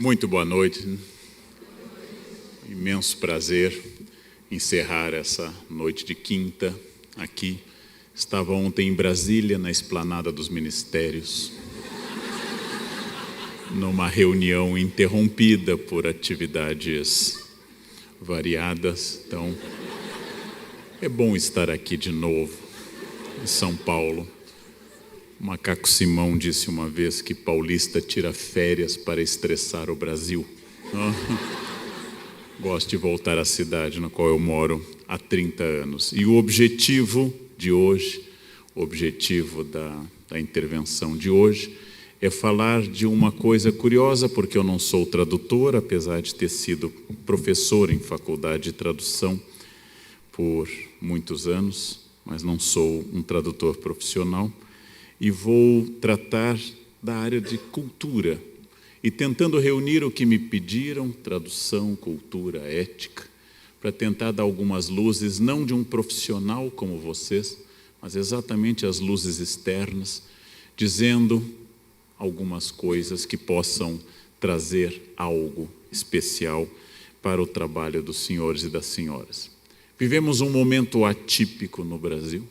Muito boa noite. Imenso prazer encerrar essa noite de quinta aqui. Estava ontem em Brasília, na Esplanada dos Ministérios, numa reunião interrompida por atividades variadas. Então, é bom estar aqui de novo, em São Paulo. O Macaco Simão disse uma vez que paulista tira férias para estressar o Brasil. Gosto de voltar à cidade na qual eu moro há 30 anos. E o objetivo de hoje, o objetivo da intervenção de hoje, é falar de uma coisa curiosa, porque eu não sou tradutor, apesar de ter sido professor em faculdade de tradução por muitos anos, mas não sou um tradutor profissional. E vou tratar da área de cultura, e tentando reunir o que me pediram, tradução, cultura, ética, para tentar dar algumas luzes, não de um profissional como vocês, mas exatamente as luzes externas, dizendo algumas coisas que possam trazer algo especial para o trabalho dos senhores e das senhoras. Vivemos um momento atípico no Brasil,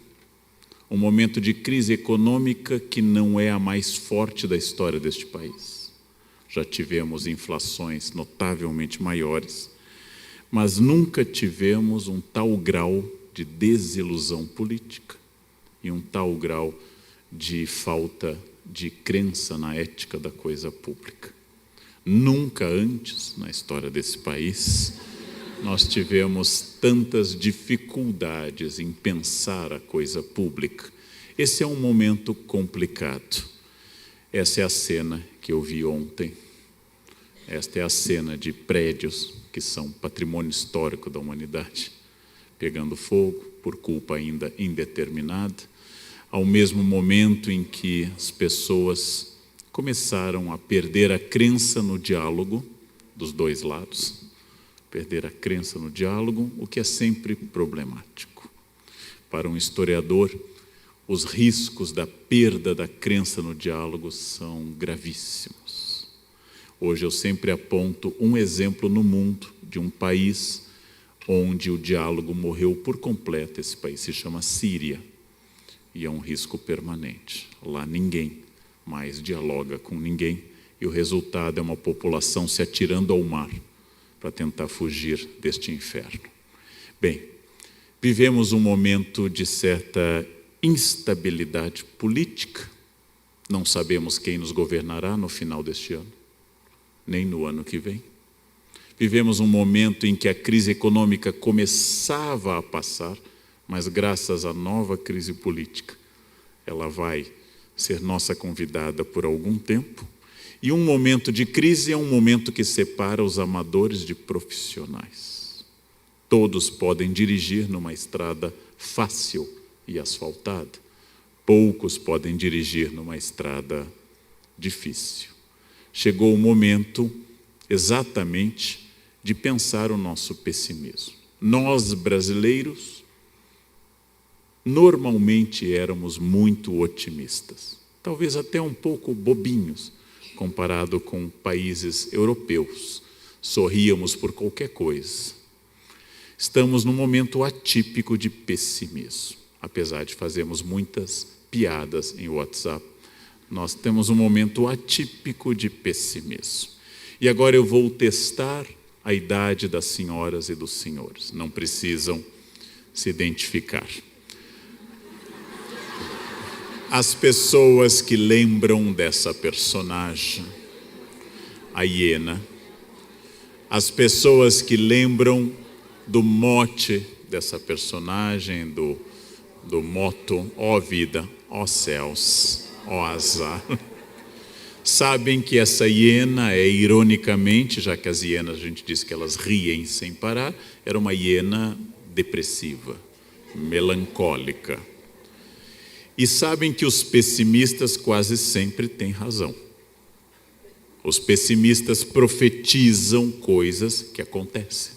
um momento de crise econômica que não é a mais forte da história deste país. Já tivemos inflações notavelmente maiores, mas nunca tivemos um tal grau de desilusão política e um tal grau de falta de crença na ética da coisa pública. Nunca antes, na história desse país, nós tivemos tantas dificuldades em pensar a coisa pública. Esse é um momento complicado. Essa é a cena que eu vi ontem. Esta é a cena de prédios que são patrimônio histórico da humanidade, pegando fogo por culpa ainda indeterminada, ao mesmo momento em que as pessoas começaram a perder a crença no diálogo dos dois lados, perder a crença no diálogo, o que é sempre problemático. Para um historiador, os riscos da perda da crença no diálogo são gravíssimos. Hoje eu sempre aponto um exemplo no mundo de um país onde o diálogo morreu por completo. Esse país se chama Síria e é um risco permanente. Lá ninguém mais dialoga com ninguém e o resultado é uma população se atirando ao mar para tentar fugir deste inferno. Bem, vivemos um momento de certa instabilidade política. Não sabemos quem nos governará no final deste ano, nem no ano que vem. Vivemos um momento em que a crise econômica começava a passar, mas graças à nova crise política, ela vai ser nossa convidada por algum tempo. E um momento de crise é um momento que separa os amadores de profissionais. Todos podem dirigir numa estrada fácil e asfaltada. Poucos podem dirigir numa estrada difícil. Chegou o momento exatamente de pensar o nosso pessimismo. Nós, brasileiros, normalmente éramos muito otimistas, talvez até um pouco bobinhos, comparado com países europeus. Sorríamos por qualquer coisa. Estamos num momento atípico de pessimismo. Apesar de fazermos muitas piadas em WhatsApp, nós temos um momento atípico de pessimismo. E agora eu vou testar a idade das senhoras e dos senhores. Não precisam se identificar. As pessoas que lembram dessa personagem, a hiena, as pessoas que lembram do mote dessa personagem, do moto, ó vida, ó céus, ó azar, sabem que essa hiena é, ironicamente, já que as hienas a gente diz que elas riem sem parar, era uma hiena depressiva, melancólica. E sabem que os pessimistas quase sempre têm razão. Os pessimistas profetizam coisas que acontecem.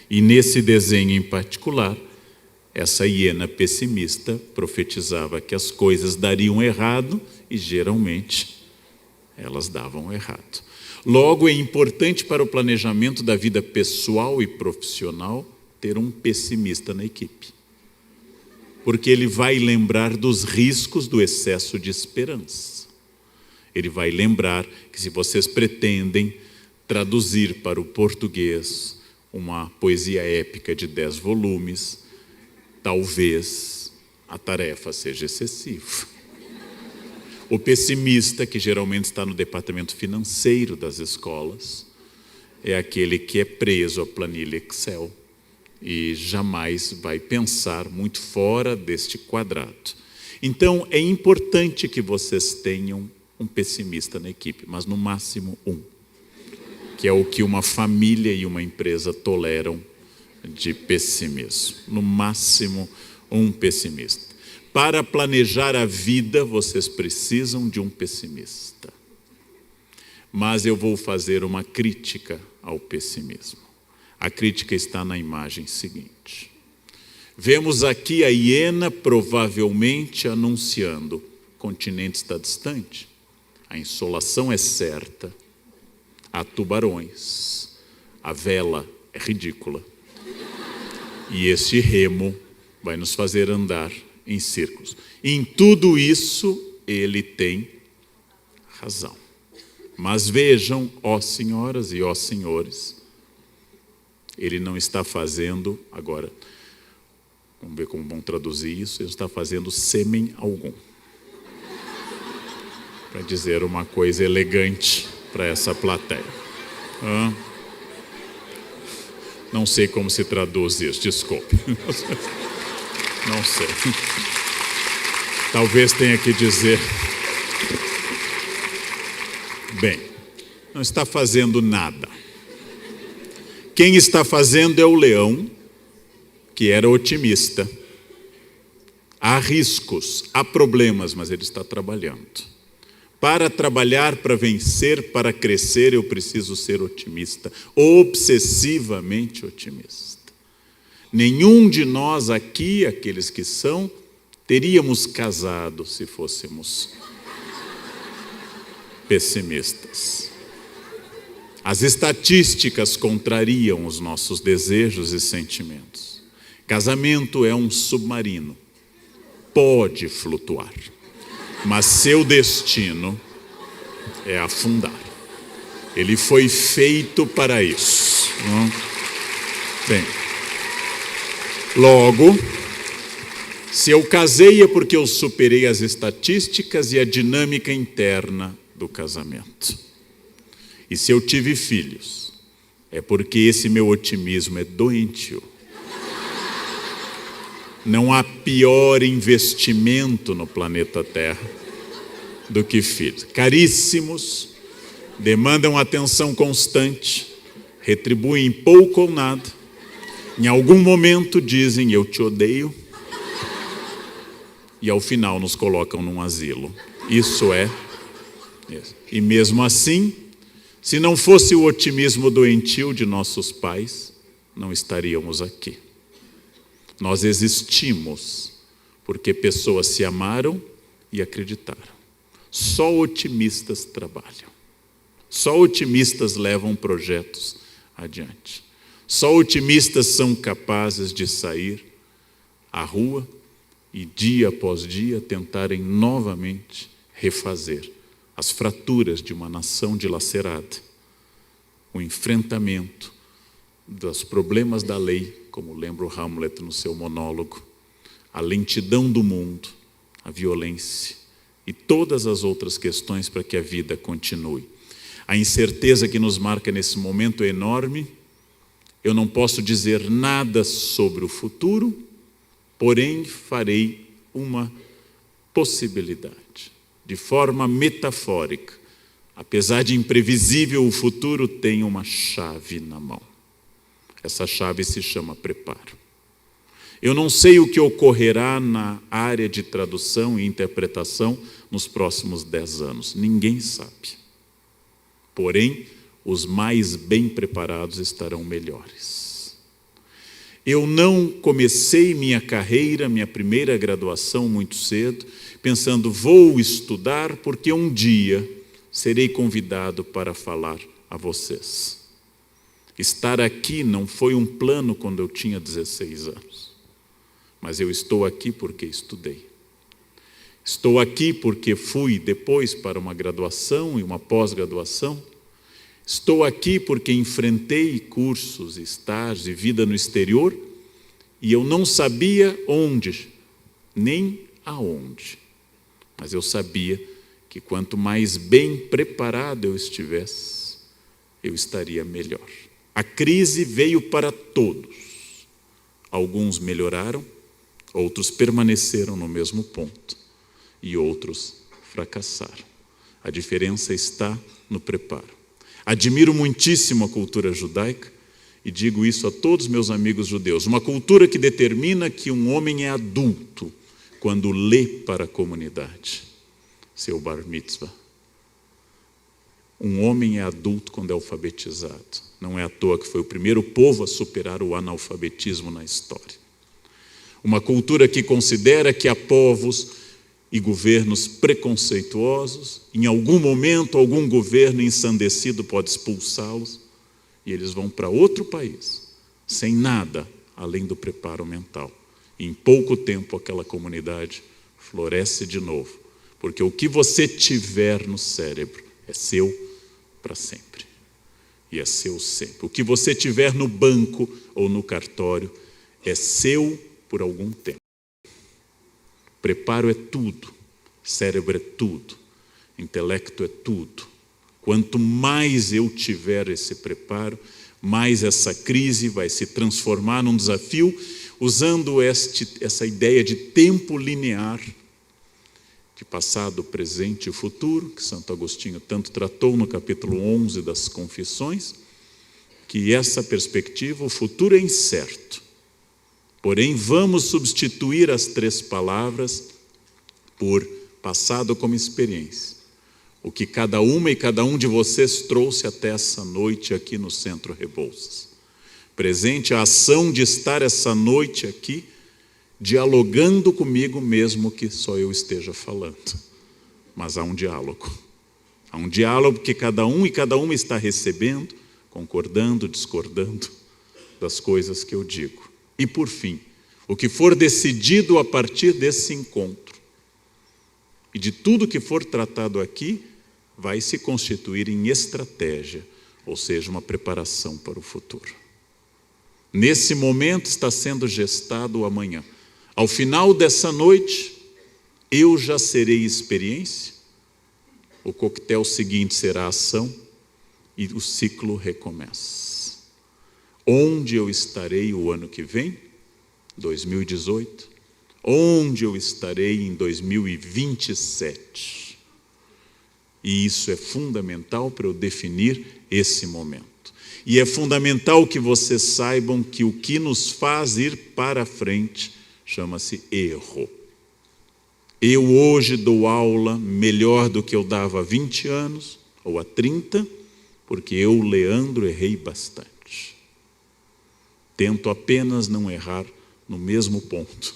E nesse desenho em particular, essa hiena pessimista profetizava que as coisas dariam errado e geralmente elas davam errado. Logo, é importante para o planejamento da vida pessoal e profissional ter um pessimista na equipe. Porque ele vai lembrar dos riscos do excesso de esperança. Ele vai lembrar que se vocês pretendem traduzir para o português uma poesia épica de 10 volumes, talvez a tarefa seja excessiva. O pessimista, que geralmente está no departamento financeiro das escolas, é aquele que é preso à planilha Excel e jamais vai pensar muito fora deste quadrado. Então, é importante que vocês tenham um pessimista na equipe, mas no máximo um, que é o que uma família e uma empresa toleram de pessimismo. No máximo, um pessimista. Para planejar a vida, vocês precisam de um pessimista. Mas eu vou fazer uma crítica ao pessimismo. A crítica está na imagem seguinte. Vemos aqui a hiena provavelmente anunciando: o continente está distante, a insolação é certa, há tubarões, a vela é ridícula e este remo vai nos fazer andar em círculos. Em tudo isso ele tem razão. Mas vejam, ó senhoras e ó senhores, ele não está fazendo, agora, vamos ver como vão traduzir isso, ele não está fazendo sêmen algum. Para dizer uma coisa elegante para essa plateia. Não sei como se traduz isso, desculpe. Não sei. Talvez tenha que dizer... Bem, não está fazendo nada. Quem está fazendo é o leão, que era otimista. Há riscos, há problemas, mas ele está trabalhando. Para trabalhar, para vencer, para crescer, eu preciso ser otimista, obsessivamente otimista. Nenhum de nós aqui, aqueles que são, teríamos casado se fôssemos pessimistas. As estatísticas contrariam os nossos desejos e sentimentos. Casamento é um submarino, pode flutuar, mas seu destino é afundar. Ele foi feito para isso. Bem, logo, se eu casei é porque eu superei as estatísticas e a dinâmica interna do casamento. E se eu tive filhos, é porque esse meu otimismo é doentio. Não há pior investimento no planeta Terra do que filhos. Caríssimos, demandam atenção constante, retribuem pouco ou nada. Em algum momento dizem: eu te odeio. E ao final nos colocam num asilo. Isso é. E mesmo assim, se não fosse o otimismo doentio de nossos pais, não estaríamos aqui. Nós existimos porque pessoas se amaram e acreditaram. Só otimistas trabalham. Só otimistas levam projetos adiante. Só otimistas são capazes de sair à rua e dia após dia tentarem novamente refazer as fraturas de uma nação dilacerada, o enfrentamento dos problemas da lei, como lembra o Hamlet no seu monólogo, a lentidão do mundo, a violência e todas as outras questões para que a vida continue. A incerteza que nos marca nesse momento é enorme. Eu não posso dizer nada sobre o futuro, porém farei uma possibilidade. De forma metafórica, apesar de imprevisível, o futuro tem uma chave na mão. Essa chave se chama preparo. Eu não sei o que ocorrerá na área de tradução e interpretação nos próximos 10 anos. Ninguém sabe. Porém, os mais bem preparados estarão melhores. Eu não comecei minha carreira, minha primeira graduação muito cedo, pensando: vou estudar porque um dia serei convidado para falar a vocês. Estar aqui não foi um plano quando eu tinha 16 anos, mas eu estou aqui porque estudei. Estou aqui porque fui depois para uma graduação e uma pós-graduação. Estou aqui porque enfrentei cursos, estágios e vida no exterior e eu não sabia onde, nem aonde. Mas eu sabia que quanto mais bem preparado eu estivesse, eu estaria melhor. A crise veio para todos. Alguns melhoraram, outros permaneceram no mesmo ponto e outros fracassaram. A diferença está no preparo. Admiro muitíssimo a cultura judaica e digo isso a todos meus amigos judeus. Uma cultura que determina que um homem é adulto quando lê para a comunidade seu bar mitzvah. Um homem é adulto quando é alfabetizado. Não é à toa que foi o primeiro povo a superar o analfabetismo na história. Uma cultura que considera que há povos e governos preconceituosos, em algum momento algum governo ensandecido pode expulsá-los e eles vão para outro país, sem nada além do preparo mental. E em pouco tempo aquela comunidade floresce de novo, porque o que você tiver no cérebro é seu para sempre. E é seu sempre. O que você tiver no banco ou no cartório é seu por algum tempo. Preparo é tudo, cérebro é tudo, intelecto é tudo. Quanto mais eu tiver esse preparo, mais essa crise vai se transformar num desafio, usando essa ideia de tempo linear, de passado, presente e futuro, que Santo Agostinho tanto tratou no capítulo 11 das Confissões, que essa perspectiva, o futuro é incerto. Porém, vamos substituir as 3 palavras por passado como experiência. O que cada uma e cada um de vocês trouxe até essa noite aqui no Centro Rebouças. Presente, a ação de estar essa noite aqui, dialogando comigo mesmo que só eu esteja falando. Mas há um diálogo. Há um diálogo que cada um e cada uma está recebendo, concordando, discordando das coisas que eu digo. E por fim, o que for decidido a partir desse encontro e de tudo que for tratado aqui, vai se constituir em estratégia, ou seja, uma preparação para o futuro. Nesse momento está sendo gestado o amanhã. Ao final dessa noite, eu já serei experiência, o coquetel seguinte será ação e o ciclo recomeça. Onde eu estarei o ano que vem, 2018? Onde eu estarei em 2027? E isso é fundamental para eu definir esse momento. E é fundamental que vocês saibam que o que nos faz ir para frente chama-se erro. Eu hoje dou aula melhor do que eu dava há 20 anos, ou há 30, porque eu, Leandro, errei bastante. Tento apenas não errar no mesmo ponto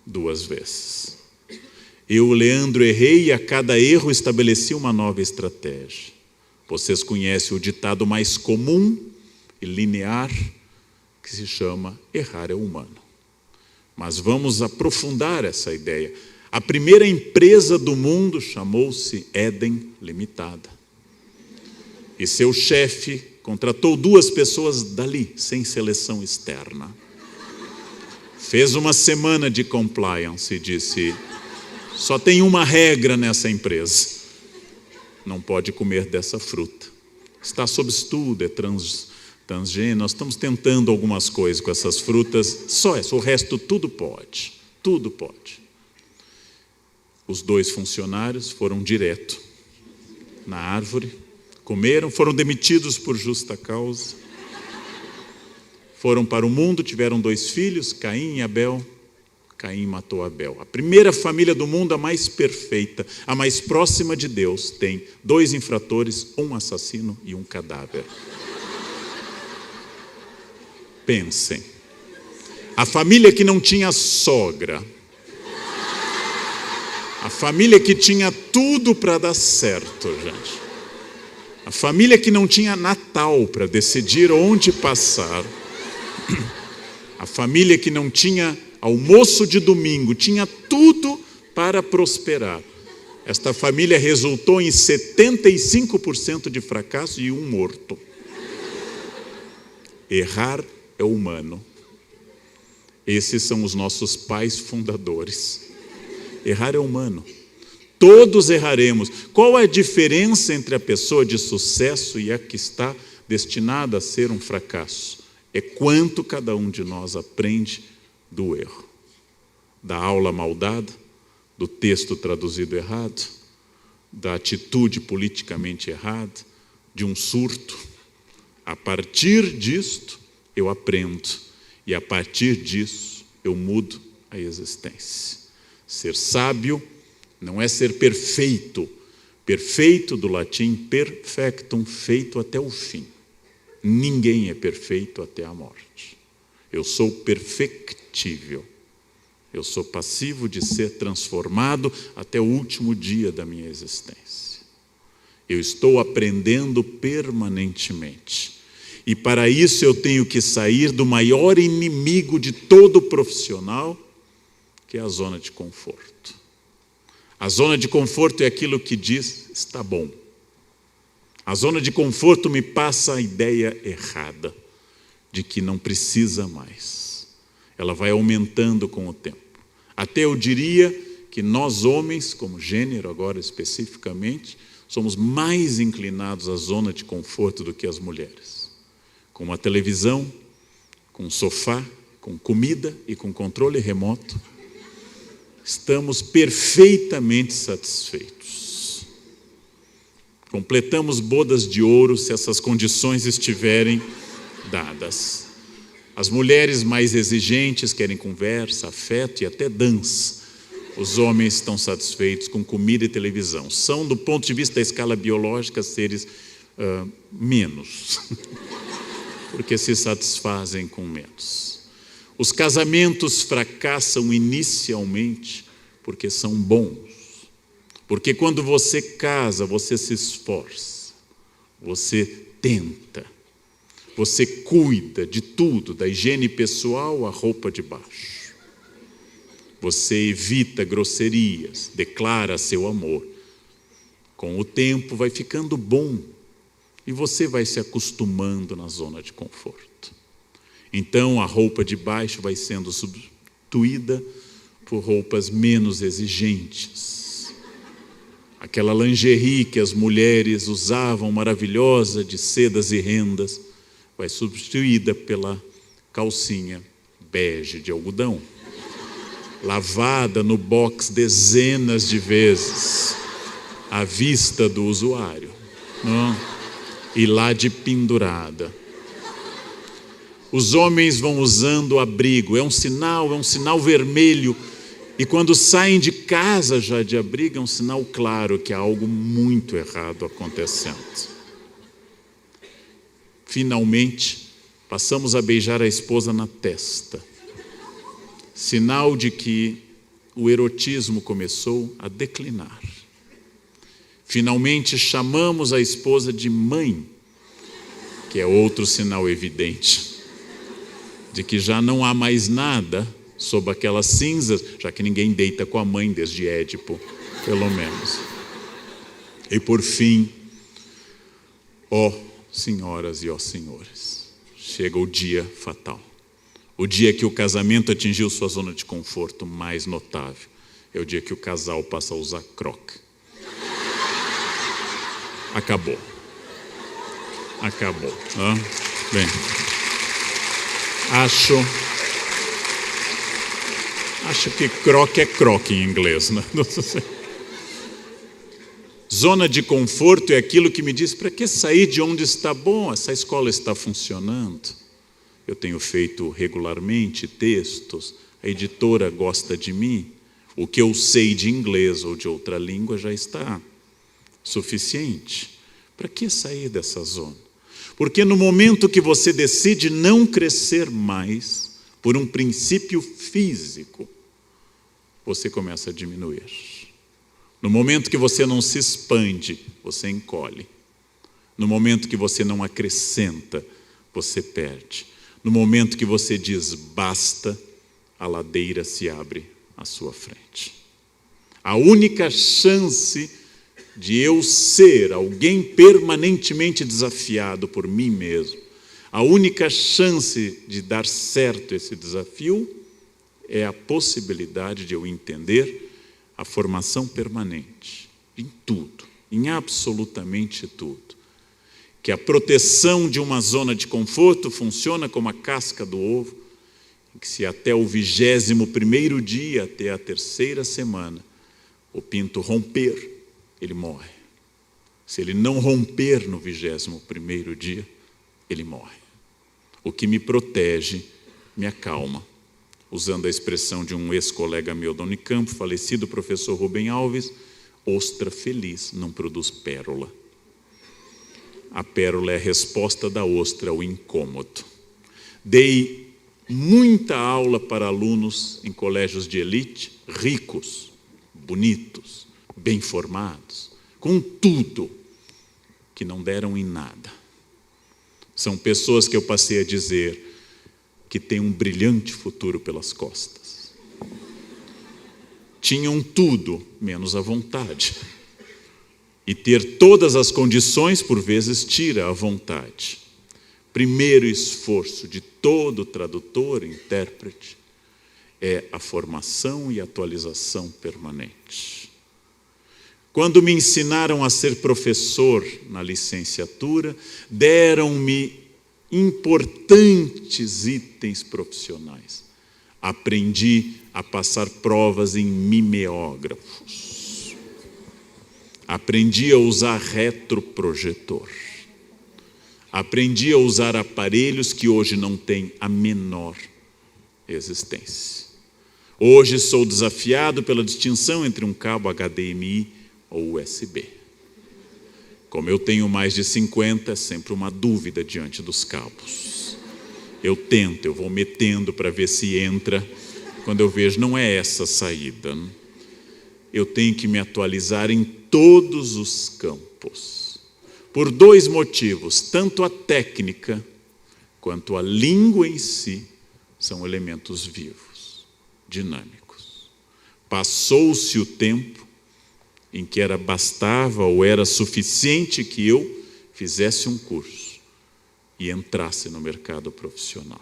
2 vezes. Eu, Leandro, errei e a cada erro estabeleci uma nova estratégia. Vocês conhecem o ditado mais comum e linear, que se chama errar é humano. Mas vamos aprofundar essa ideia. A primeira empresa do mundo chamou-se Éden Limitada. E seu chefe contratou 2 pessoas dali, sem seleção externa. Fez uma semana de compliance e disse: só tem uma regra nessa empresa. Não pode comer dessa fruta. Está sob estudo, é transgênico. Nós estamos tentando algumas coisas com essas frutas. Só essa, o resto tudo pode. Tudo pode. Os 2 funcionários foram direto na árvore, comeram, foram demitidos por justa causa. Foram para o mundo, tiveram 2 filhos, Caim e Abel. Caim matou Abel. A primeira família do mundo, a mais perfeita, a mais próxima de Deus, tem 2 infratores, um assassino e um cadáver. Pensem. A família que não tinha sogra. A família que tinha tudo para dar certo, gente. A família que não tinha Natal para decidir onde passar. A família que não tinha almoço de domingo, tinha tudo para prosperar. Esta família resultou em 75% de fracasso e um morto. Errar é humano. Esses são os nossos pais fundadores. Errar é humano. Todos erraremos. Qual a diferença entre a pessoa de sucesso e a que está destinada a ser um fracasso? É quanto cada um de nós aprende do erro. Da aula mal dada, do texto traduzido errado, da atitude politicamente errada, de um surto. A partir disto, eu aprendo. E a partir disso, eu mudo a existência. Ser sábio não é ser perfeito. Perfeito, do latim perfectum, feito até o fim. Ninguém é perfeito até a morte. Eu sou perfectível. Eu sou passivo de ser transformado até o último dia da minha existência. Eu estou aprendendo permanentemente. E para isso eu tenho que sair do maior inimigo de todo profissional, que é a zona de conforto. A zona de conforto é aquilo que diz, está bom. A zona de conforto me passa a ideia errada de que não precisa mais. Ela vai aumentando com o tempo. Até eu diria que nós homens, como gênero agora especificamente, somos mais inclinados à zona de conforto do que as mulheres. Com uma televisão, com um sofá, com comida e com controle remoto, estamos perfeitamente satisfeitos. Completamos bodas de ouro se essas condições estiverem dadas. As mulheres mais exigentes querem conversa, afeto e até dança. Os homens estão satisfeitos com comida e televisão. São, do ponto de vista da escala biológica, seres menos, porque se satisfazem com menos. Os casamentos fracassam inicialmente porque são bons. Porque quando você casa, você se esforça, você tenta, você cuida de tudo, da higiene pessoal à roupa de baixo. Você evita grosserias, declara seu amor. Com o tempo vai ficando bom e você vai se acostumando na zona de conforto. Então a roupa de baixo vai sendo substituída por roupas menos exigentes. Aquela lingerie que as mulheres usavam, maravilhosa, de sedas e rendas, vai substituída pela calcinha bege de algodão, lavada no box dezenas de vezes, à vista do usuário, não? E lá de pendurada. Os homens vão usando abrigo, é um sinal vermelho, e quando saem de casa já de abrigo, é um sinal claro que há algo muito errado acontecendo. Finalmente, passamos a beijar a esposa na testa, sinal de que o erotismo começou a declinar. Finalmente, chamamos a esposa de mãe, que é outro sinal evidente de que já não há mais nada sob aquelas cinzas, já que ninguém deita com a mãe desde Édipo, pelo menos. E por fim, ó senhoras e ó senhores, chega o dia fatal. O dia que o casamento atingiu sua zona de conforto mais notável. É o dia que o casal passa a usar croque. Acabou. Bem, acho que croque é croque em inglês, né? Zona de conforto é aquilo que me diz, para que sair de onde está bom? Essa escola está funcionando. Eu tenho feito regularmente textos, a editora gosta de mim, o que eu sei de inglês ou de outra língua já está suficiente. Para que sair dessa zona? Porque no momento que você decide não crescer mais, por um princípio físico, você começa a diminuir. No momento que você não se expande, você encolhe. No momento que você não acrescenta, você perde. No momento que você diz basta, a ladeira se abre à sua frente. A única chance de eu ser alguém permanentemente desafiado por mim mesmo, a única chance de dar certo esse desafio é a possibilidade de eu entender a formação permanente em tudo, em absolutamente tudo. Que a proteção de uma zona de conforto funciona como a casca do ovo, que se até o 21º dia, até a 3ª semana, o pinto romper, ele morre. Se ele não romper no 21º dia, ele morre. O que me protege, me acalma. Usando a expressão de um ex-colega meu da Unicamp, falecido professor Rubem Alves, ostra feliz não produz pérola. A pérola é a resposta da ostra ao incômodo. Dei muita aula para alunos em colégios de elite, ricos, bonitos, bem formados, com tudo, que não deram em nada. São pessoas que eu passei a dizer que têm um brilhante futuro pelas costas. Tinham tudo, menos a vontade. E ter todas as condições, por vezes, tira a vontade. Primeiro esforço de todo tradutor, intérprete, é a formação e atualização permanente. Quando me ensinaram a ser professor na licenciatura, deram-me importantes itens profissionais. Aprendi a passar provas em mimeógrafos. Aprendi a usar retroprojetor. Aprendi a usar aparelhos que hoje não têm a menor existência. Hoje sou desafiado pela distinção entre um cabo HDMI ou USB. Como eu tenho mais de 50, é sempre uma dúvida diante dos cabos. Eu tento, eu vou metendo para ver se entra. Quando eu vejo, não é essa a saída. Eu tenho que me atualizar em todos os campos. Por 2 motivos, tanto a técnica quanto a língua em si são elementos vivos, dinâmicos. Passou-se o tempo em que bastava ou era suficiente que eu fizesse um curso e entrasse no mercado profissional.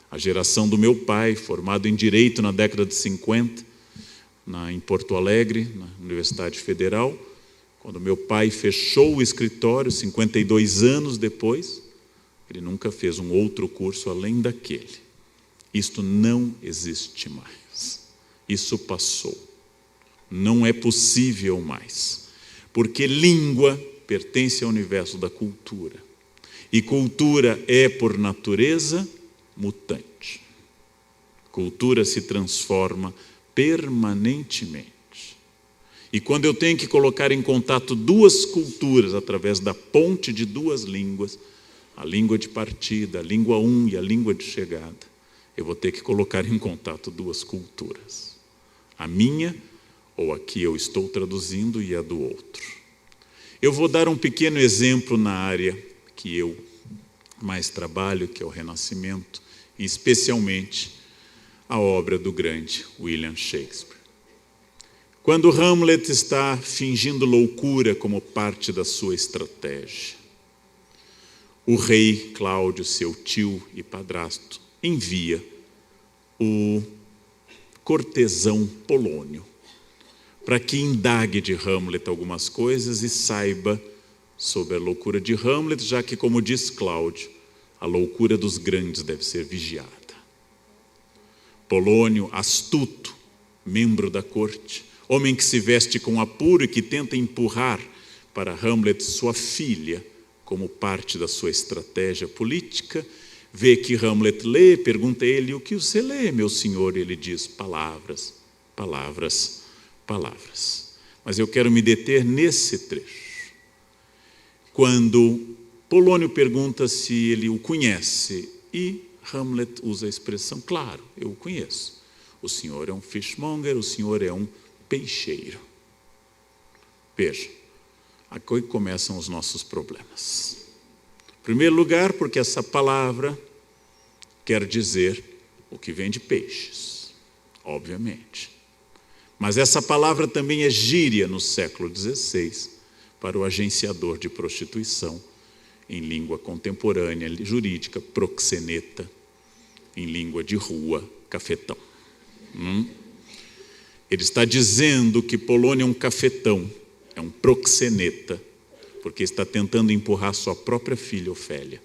A geração do meu pai, formado em Direito na década de 50, em Porto Alegre, na Universidade Federal, quando meu pai fechou o escritório, 52 anos depois, ele nunca fez um outro curso além daquele. Isto não existe mais. Isso passou. Não é possível mais, porque língua pertence ao universo da cultura, e cultura é, por natureza, mutante. Cultura se transforma permanentemente. E quando eu tenho que colocar em contato 2 culturas através da ponte de 2 línguas, a língua de partida, a língua 1 e a língua de chegada, eu vou ter que colocar em contato 2 culturas. A minha, ou a que eu estou traduzindo, e a do outro. Eu vou dar um pequeno exemplo na área que eu mais trabalho, que é o Renascimento, e especialmente a obra do grande William Shakespeare. Quando Hamlet está fingindo loucura como parte da sua estratégia, o rei Cláudio, seu tio e padrasto, envia o cortesão Polônio para que indague de Hamlet algumas coisas e saiba sobre a loucura de Hamlet, já que, como diz Cláudio, a loucura dos grandes deve ser vigiada. Polônio, astuto, membro da corte, homem que se veste com apuro e que tenta empurrar para Hamlet sua filha como parte da sua estratégia política, vê que Hamlet lê, pergunta a ele: o que você lê, meu senhor? E ele diz: palavras, palavras, palavras. Mas eu quero me deter nesse trecho. Quando Polônio pergunta se ele o conhece, e Hamlet usa a expressão: claro, eu o conheço. O senhor é um fishmonger, o senhor é um peixeiro. Veja, aqui começam os nossos problemas. Em primeiro lugar, porque essa palavra quer dizer o que vem de peixes, obviamente. Mas essa palavra também é gíria no século XVI para o agenciador de prostituição, em língua contemporânea jurídica, proxeneta, em língua de rua, cafetão. Ele está dizendo que Polônia é um cafetão, é um proxeneta, porque está tentando empurrar sua própria filha Ofélia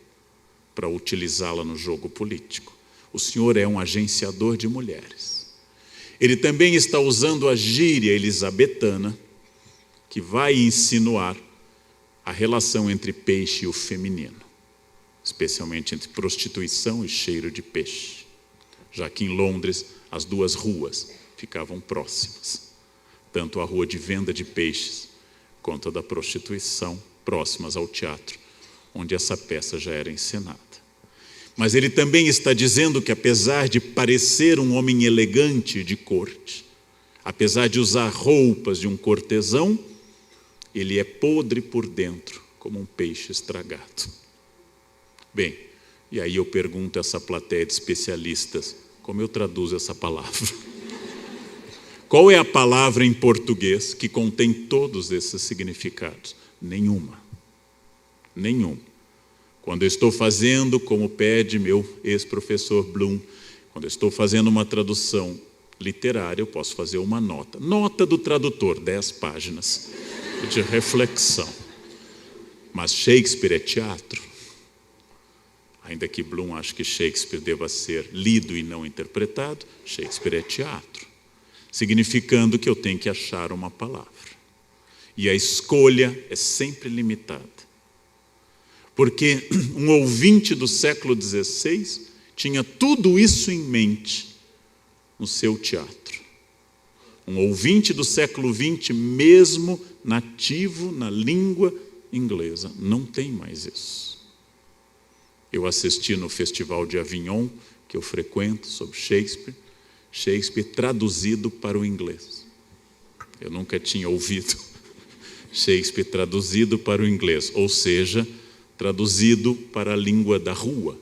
para utilizá-la no jogo político. O senhor é um agenciador de mulheres. Ele também está usando a gíria elisabetana, que vai insinuar a relação entre peixe e o feminino, especialmente entre prostituição e cheiro de peixe, já que em Londres as duas ruas ficavam próximas, tanto a rua de venda de peixes quanto a da prostituição, próximas ao teatro, onde essa peça já era encenada. Mas ele também está dizendo que, apesar de parecer um homem elegante de corte, apesar de usar roupas de um cortesão, ele é podre por dentro, como um peixe estragado. Bem, e aí eu pergunto a essa plateia de especialistas, como eu traduzo essa palavra? Qual é a palavra em português que contém todos esses significados? Nenhuma. Quando eu estou fazendo, como pede meu ex-professor Bloom, quando eu estou fazendo uma tradução literária, eu posso fazer uma nota. Nota do tradutor, 10 páginas de reflexão. Mas Shakespeare é teatro. Ainda que Bloom ache que Shakespeare deva ser lido e não interpretado, Shakespeare é teatro. Significando que eu tenho que achar uma palavra. E a escolha é sempre limitada. Porque um ouvinte do século XVI tinha tudo isso em mente no seu teatro. Um ouvinte do século XX, mesmo nativo na língua inglesa, não tem mais isso. Eu assisti no Festival de Avignon, que eu frequento, sobre Shakespeare traduzido para o inglês. Eu nunca tinha ouvido Shakespeare traduzido para o inglês, ou seja, traduzido para a língua da rua,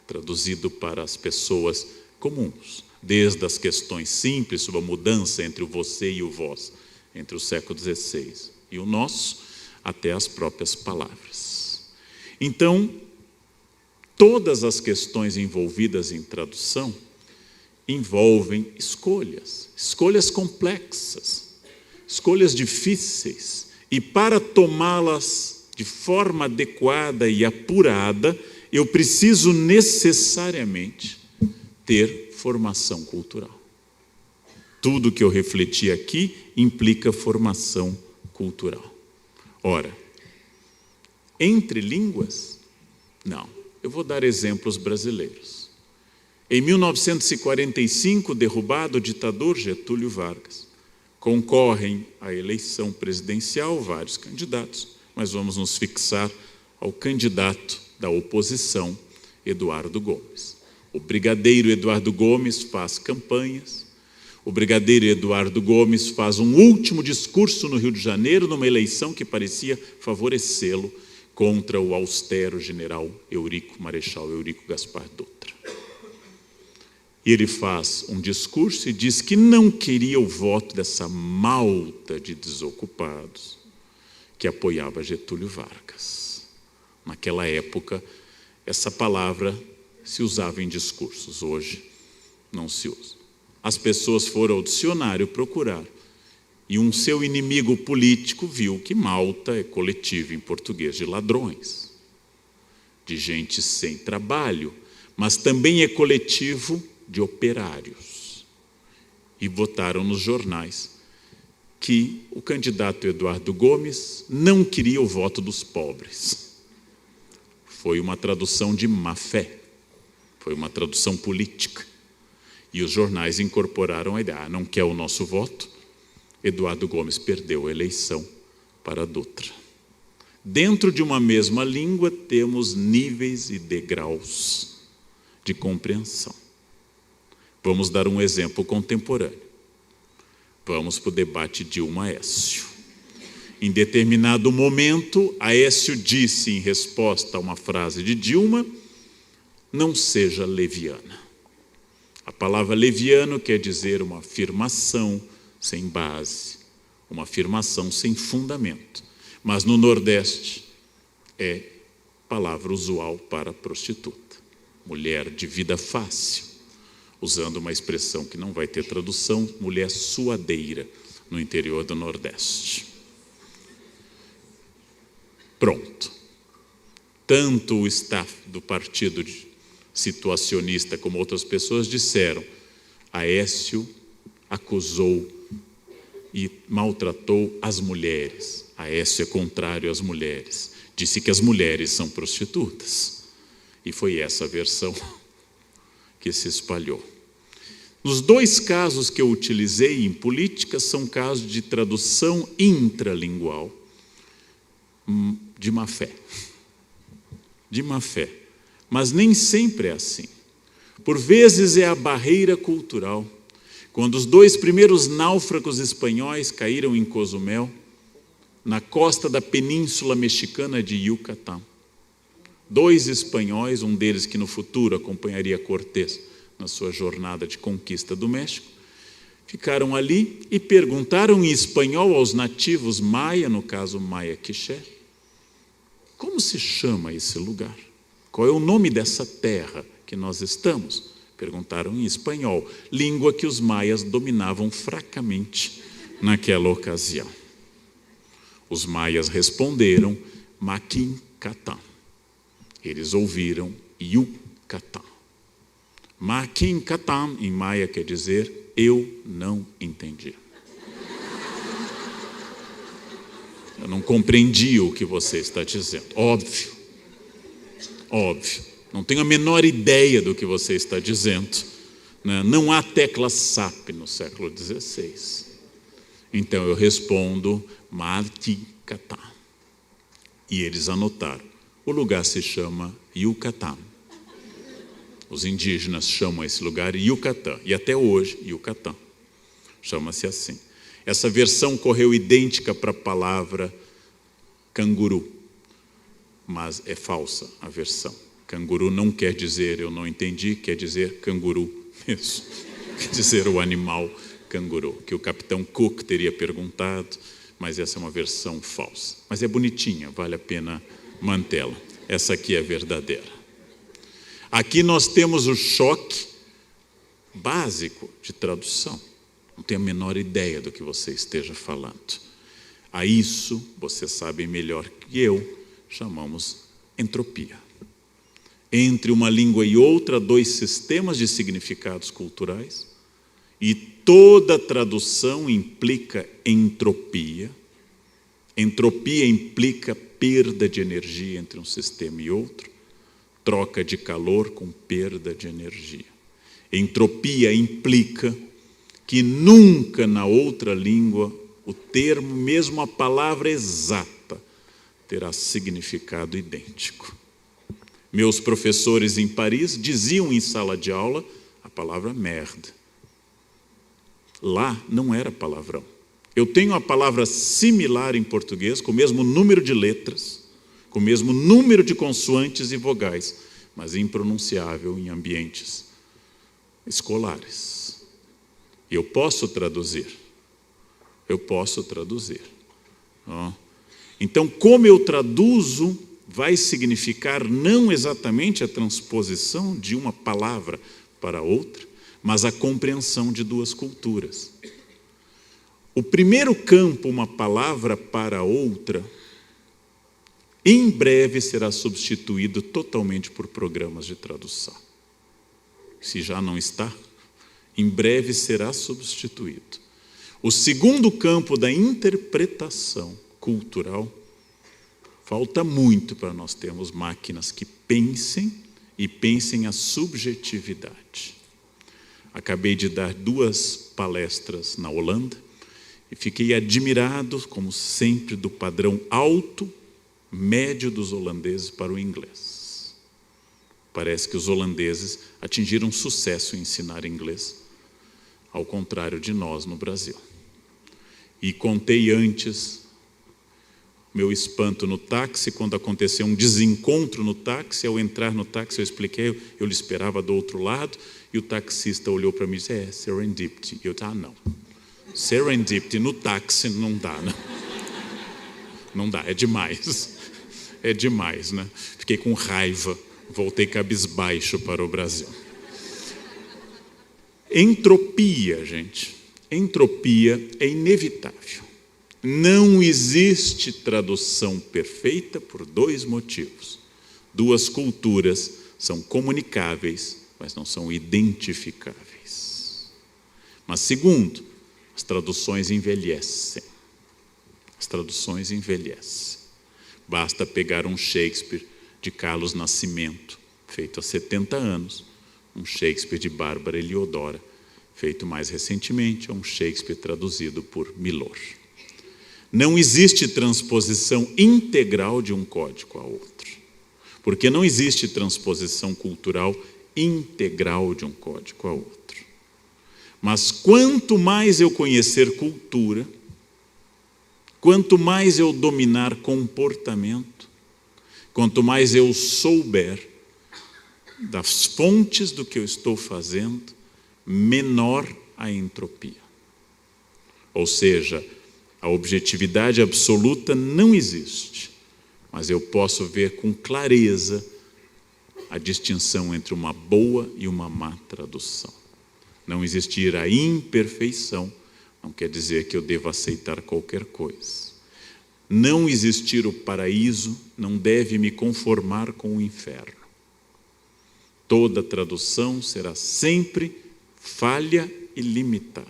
traduzido para as pessoas comuns, desde as questões simples sobre a mudança entre o você e o vós, entre o século XVI e o nosso, até as próprias palavras. Então, todas as questões envolvidas em tradução envolvem escolhas complexas, escolhas difíceis, e para tomá-las de forma adequada e apurada, eu preciso necessariamente ter formação cultural. Tudo que eu refleti aqui implica formação cultural. Ora, entre línguas? Não. Eu vou dar exemplos brasileiros. Em 1945, derrubado o ditador Getúlio Vargas, concorrem à eleição presidencial vários candidatos, mas vamos nos fixar ao candidato da oposição, Eduardo Gomes. O brigadeiro Eduardo Gomes faz campanhas, o brigadeiro Eduardo Gomes faz um último discurso no Rio de Janeiro, numa eleição que parecia favorecê-lo contra o austero general Marechal Eurico Gaspar Dutra. E ele faz um discurso e diz que não queria o voto dessa malta de desocupados que apoiava Getúlio Vargas. Naquela época, essa palavra se usava em discursos, hoje não se usa. As pessoas foram ao dicionário procurar, e um seu inimigo político viu que malta é coletivo em português de ladrões, de gente sem trabalho, mas também é coletivo de operários. E botaram nos jornais que o candidato Eduardo Gomes não queria o voto dos pobres. Foi uma tradução de má fé, foi uma tradução política. E os jornais incorporaram a ideia, não quer o nosso voto, Eduardo Gomes perdeu a eleição para Dutra. Dentro de uma mesma língua temos níveis e degraus de compreensão. Vamos dar um exemplo contemporâneo. Vamos para o debate Dilma-Aécio. Em determinado momento, Aécio disse em resposta a uma frase de Dilma: não seja leviana. A palavra leviano quer dizer uma afirmação sem base, uma afirmação sem fundamento. Mas no Nordeste é palavra usual para prostituta, mulher de vida fácil, usando uma expressão que não vai ter tradução, mulher suadeira, no interior do Nordeste. Pronto. Tanto o staff do partido situacionista como outras pessoas disseram: Aécio acusou e maltratou as mulheres. Aécio é contrário às mulheres. Disse que as mulheres são prostitutas. E foi essa a versão que se espalhou. Nos dois casos que eu utilizei em política, são casos de tradução intralingual de má fé. De má fé. Mas nem sempre é assim. Por vezes é a barreira cultural. Quando os 2 primeiros náufragos espanhóis caíram em Cozumel, na costa da península mexicana de Yucatán, 2 espanhóis, um deles que no futuro acompanharia Cortés na sua jornada de conquista do México, ficaram ali e perguntaram em espanhol aos nativos maia, no caso maia quiché, como se chama esse lugar? Qual é o nome dessa terra que nós estamos? Perguntaram em espanhol, língua que os maias dominavam fracamente naquela ocasião. Os maias responderam Maquincatán. Eles ouviram Yucatán. Maquincatán em maia quer dizer eu não entendi. Eu não compreendi o que você está dizendo. Óbvio. Não tenho a menor ideia do que você está dizendo. Não há tecla SAP no século XVI. Então eu respondo Maquincatán. E eles anotaram. O lugar se chama Yucatán. Os indígenas chamam esse lugar Yucatán. E até hoje, Yucatán. Chama-se assim. Essa versão correu idêntica para a palavra canguru. Mas é falsa a versão. Canguru não quer dizer eu não entendi, quer dizer canguru mesmo. Quer dizer o animal canguru, que o capitão Cook teria perguntado, mas essa é uma versão falsa. Mas é bonitinha, vale a pena mantê-la. Essa aqui é verdadeira. Aqui nós temos o choque básico de tradução. Não tenho a menor ideia do que você esteja falando. A isso, você sabe melhor que eu, chamamos entropia. Entre uma língua e outra, 2 sistemas de significados culturais, e toda tradução implica entropia. Entropia implica perda de energia entre um sistema e outro, troca de calor com perda de energia. Entropia implica que nunca na outra língua o termo, mesmo a palavra exata, terá significado idêntico. Meus professores em Paris diziam em sala de aula a palavra merde. Lá não era palavrão. Eu tenho a palavra similar em português, com o mesmo número de letras, com o mesmo número de consoantes e vogais, mas impronunciável em ambientes escolares. E eu posso traduzir. Então, como eu traduzo, vai significar não exatamente a transposição de uma palavra para outra, mas a compreensão de 2 culturas. O primeiro campo, uma palavra para outra, em breve será substituído totalmente por programas de tradução. Se já não está, em breve será substituído. O segundo campo da interpretação cultural, falta muito para nós termos máquinas que pensem e pensem a subjetividade. Acabei de dar 2 palestras na Holanda e fiquei admirado, como sempre, do padrão alto, médio dos holandeses para o inglês. Parece que os holandeses atingiram sucesso em ensinar inglês, ao contrário de nós no Brasil. E contei antes meu espanto no táxi, quando aconteceu um desencontro no táxi. Ao entrar no táxi, eu expliquei, eu lhe esperava do outro lado, e o taxista olhou para mim e disse, serendipity. E eu disse, não, serendipity no táxi não dá, né? Não dá, é demais. É demais, né? Fiquei com raiva, voltei cabisbaixo para o Brasil. Entropia, gente. Entropia é inevitável. Não existe tradução perfeita por dois motivos. Duas culturas são comunicáveis, mas não são identificáveis. Mas segundo, as traduções envelhecem. As traduções envelhecem. Basta pegar um Shakespeare de Carlos Nascimento, feito há 70 anos, um Shakespeare de Bárbara Eliodora, feito mais recentemente, um Shakespeare traduzido por Milor. Não existe transposição integral de um código a outro, porque não existe transposição cultural integral de um código a outro. Mas quanto mais eu conhecer cultura, quanto mais eu dominar comportamento, quanto mais eu souber das fontes do que eu estou fazendo, menor a entropia. Ou seja, a objetividade absoluta não existe, mas eu posso ver com clareza a distinção entre uma boa e uma má tradução. Não existir a imperfeição não quer dizer que eu devo aceitar qualquer coisa. Não existir o paraíso não deve me conformar com o inferno. Toda tradução será sempre falha e limitada.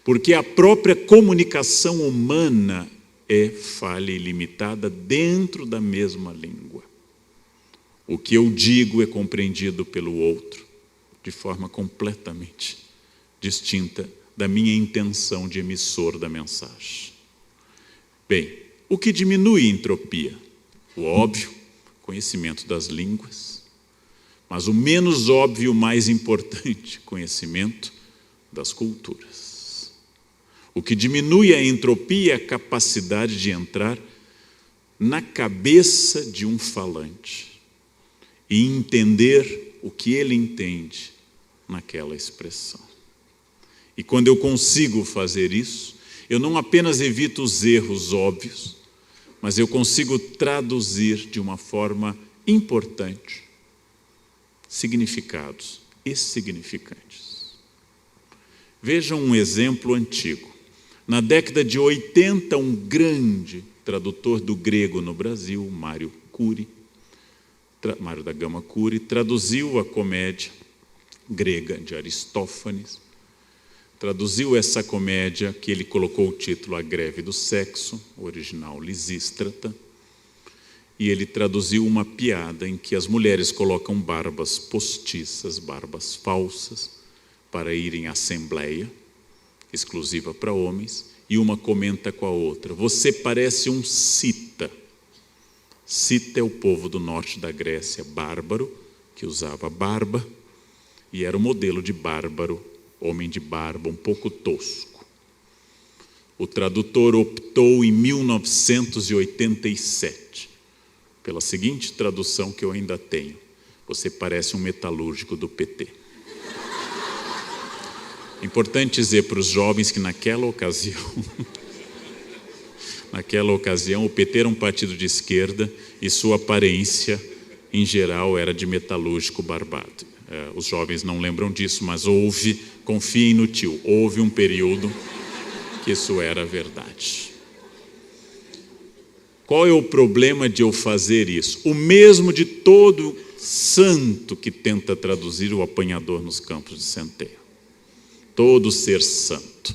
Porque a própria comunicação humana é falha e limitada dentro da mesma língua. O que eu digo é compreendido pelo outro de forma completamente distinta da minha intenção de emissor da mensagem. Bem, o que diminui a entropia? O óbvio, conhecimento das línguas, mas o menos óbvio e o mais importante, conhecimento das culturas. O que diminui a entropia é a capacidade de entrar na cabeça de um falante e entender o que ele entende naquela expressão. E quando eu consigo fazer isso, eu não apenas evito os erros óbvios, mas eu consigo traduzir de uma forma importante significados insignificantes. Vejam um exemplo antigo. Na década de 80, um grande tradutor do grego no Brasil, Mário da Gama Cury, traduziu a comédia grega de Aristófanes, traduziu essa comédia que ele colocou o título A Greve do Sexo, original Lisístrata, e ele traduziu uma piada em que as mulheres colocam barbas postiças, barbas falsas, para irem à assembleia, exclusiva para homens, e uma comenta com a outra, você parece um cita. Cita é o povo do norte da Grécia bárbaro, que usava barba, e era o modelo de bárbaro, homem de barba, um pouco tosco. O tradutor optou em 1987 pela seguinte tradução que eu ainda tenho: você parece um metalúrgico do PT. Importante dizer para os jovens que naquela ocasião o PT era um partido de esquerda e sua aparência, em geral, era de metalúrgico barbado. Os jovens não lembram disso, mas confiem no tio, houve um período que isso era verdade. Qual é o problema de eu fazer isso? O mesmo de todo santo que tenta traduzir o apanhador nos campos de centeio. Todo ser santo.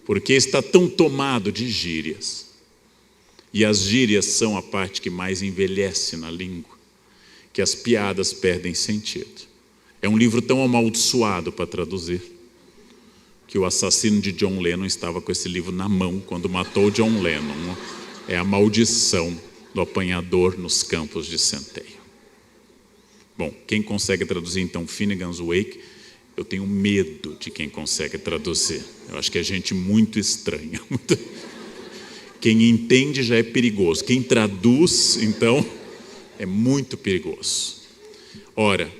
Porque está tão tomado de gírias. E as gírias são a parte que mais envelhece na língua, que as piadas perdem sentido. É um livro tão amaldiçoado para traduzir, que o assassino de John Lennon estava com esse livro na mão quando matou John Lennon. É a maldição do apanhador nos campos de centeio. Bom, quem consegue traduzir então Finnegan's Wake? Eu tenho medo de quem consegue traduzir. Eu acho que é gente muito estranha. Quem entende já é perigoso. Quem traduz, então, é muito perigoso. Ora,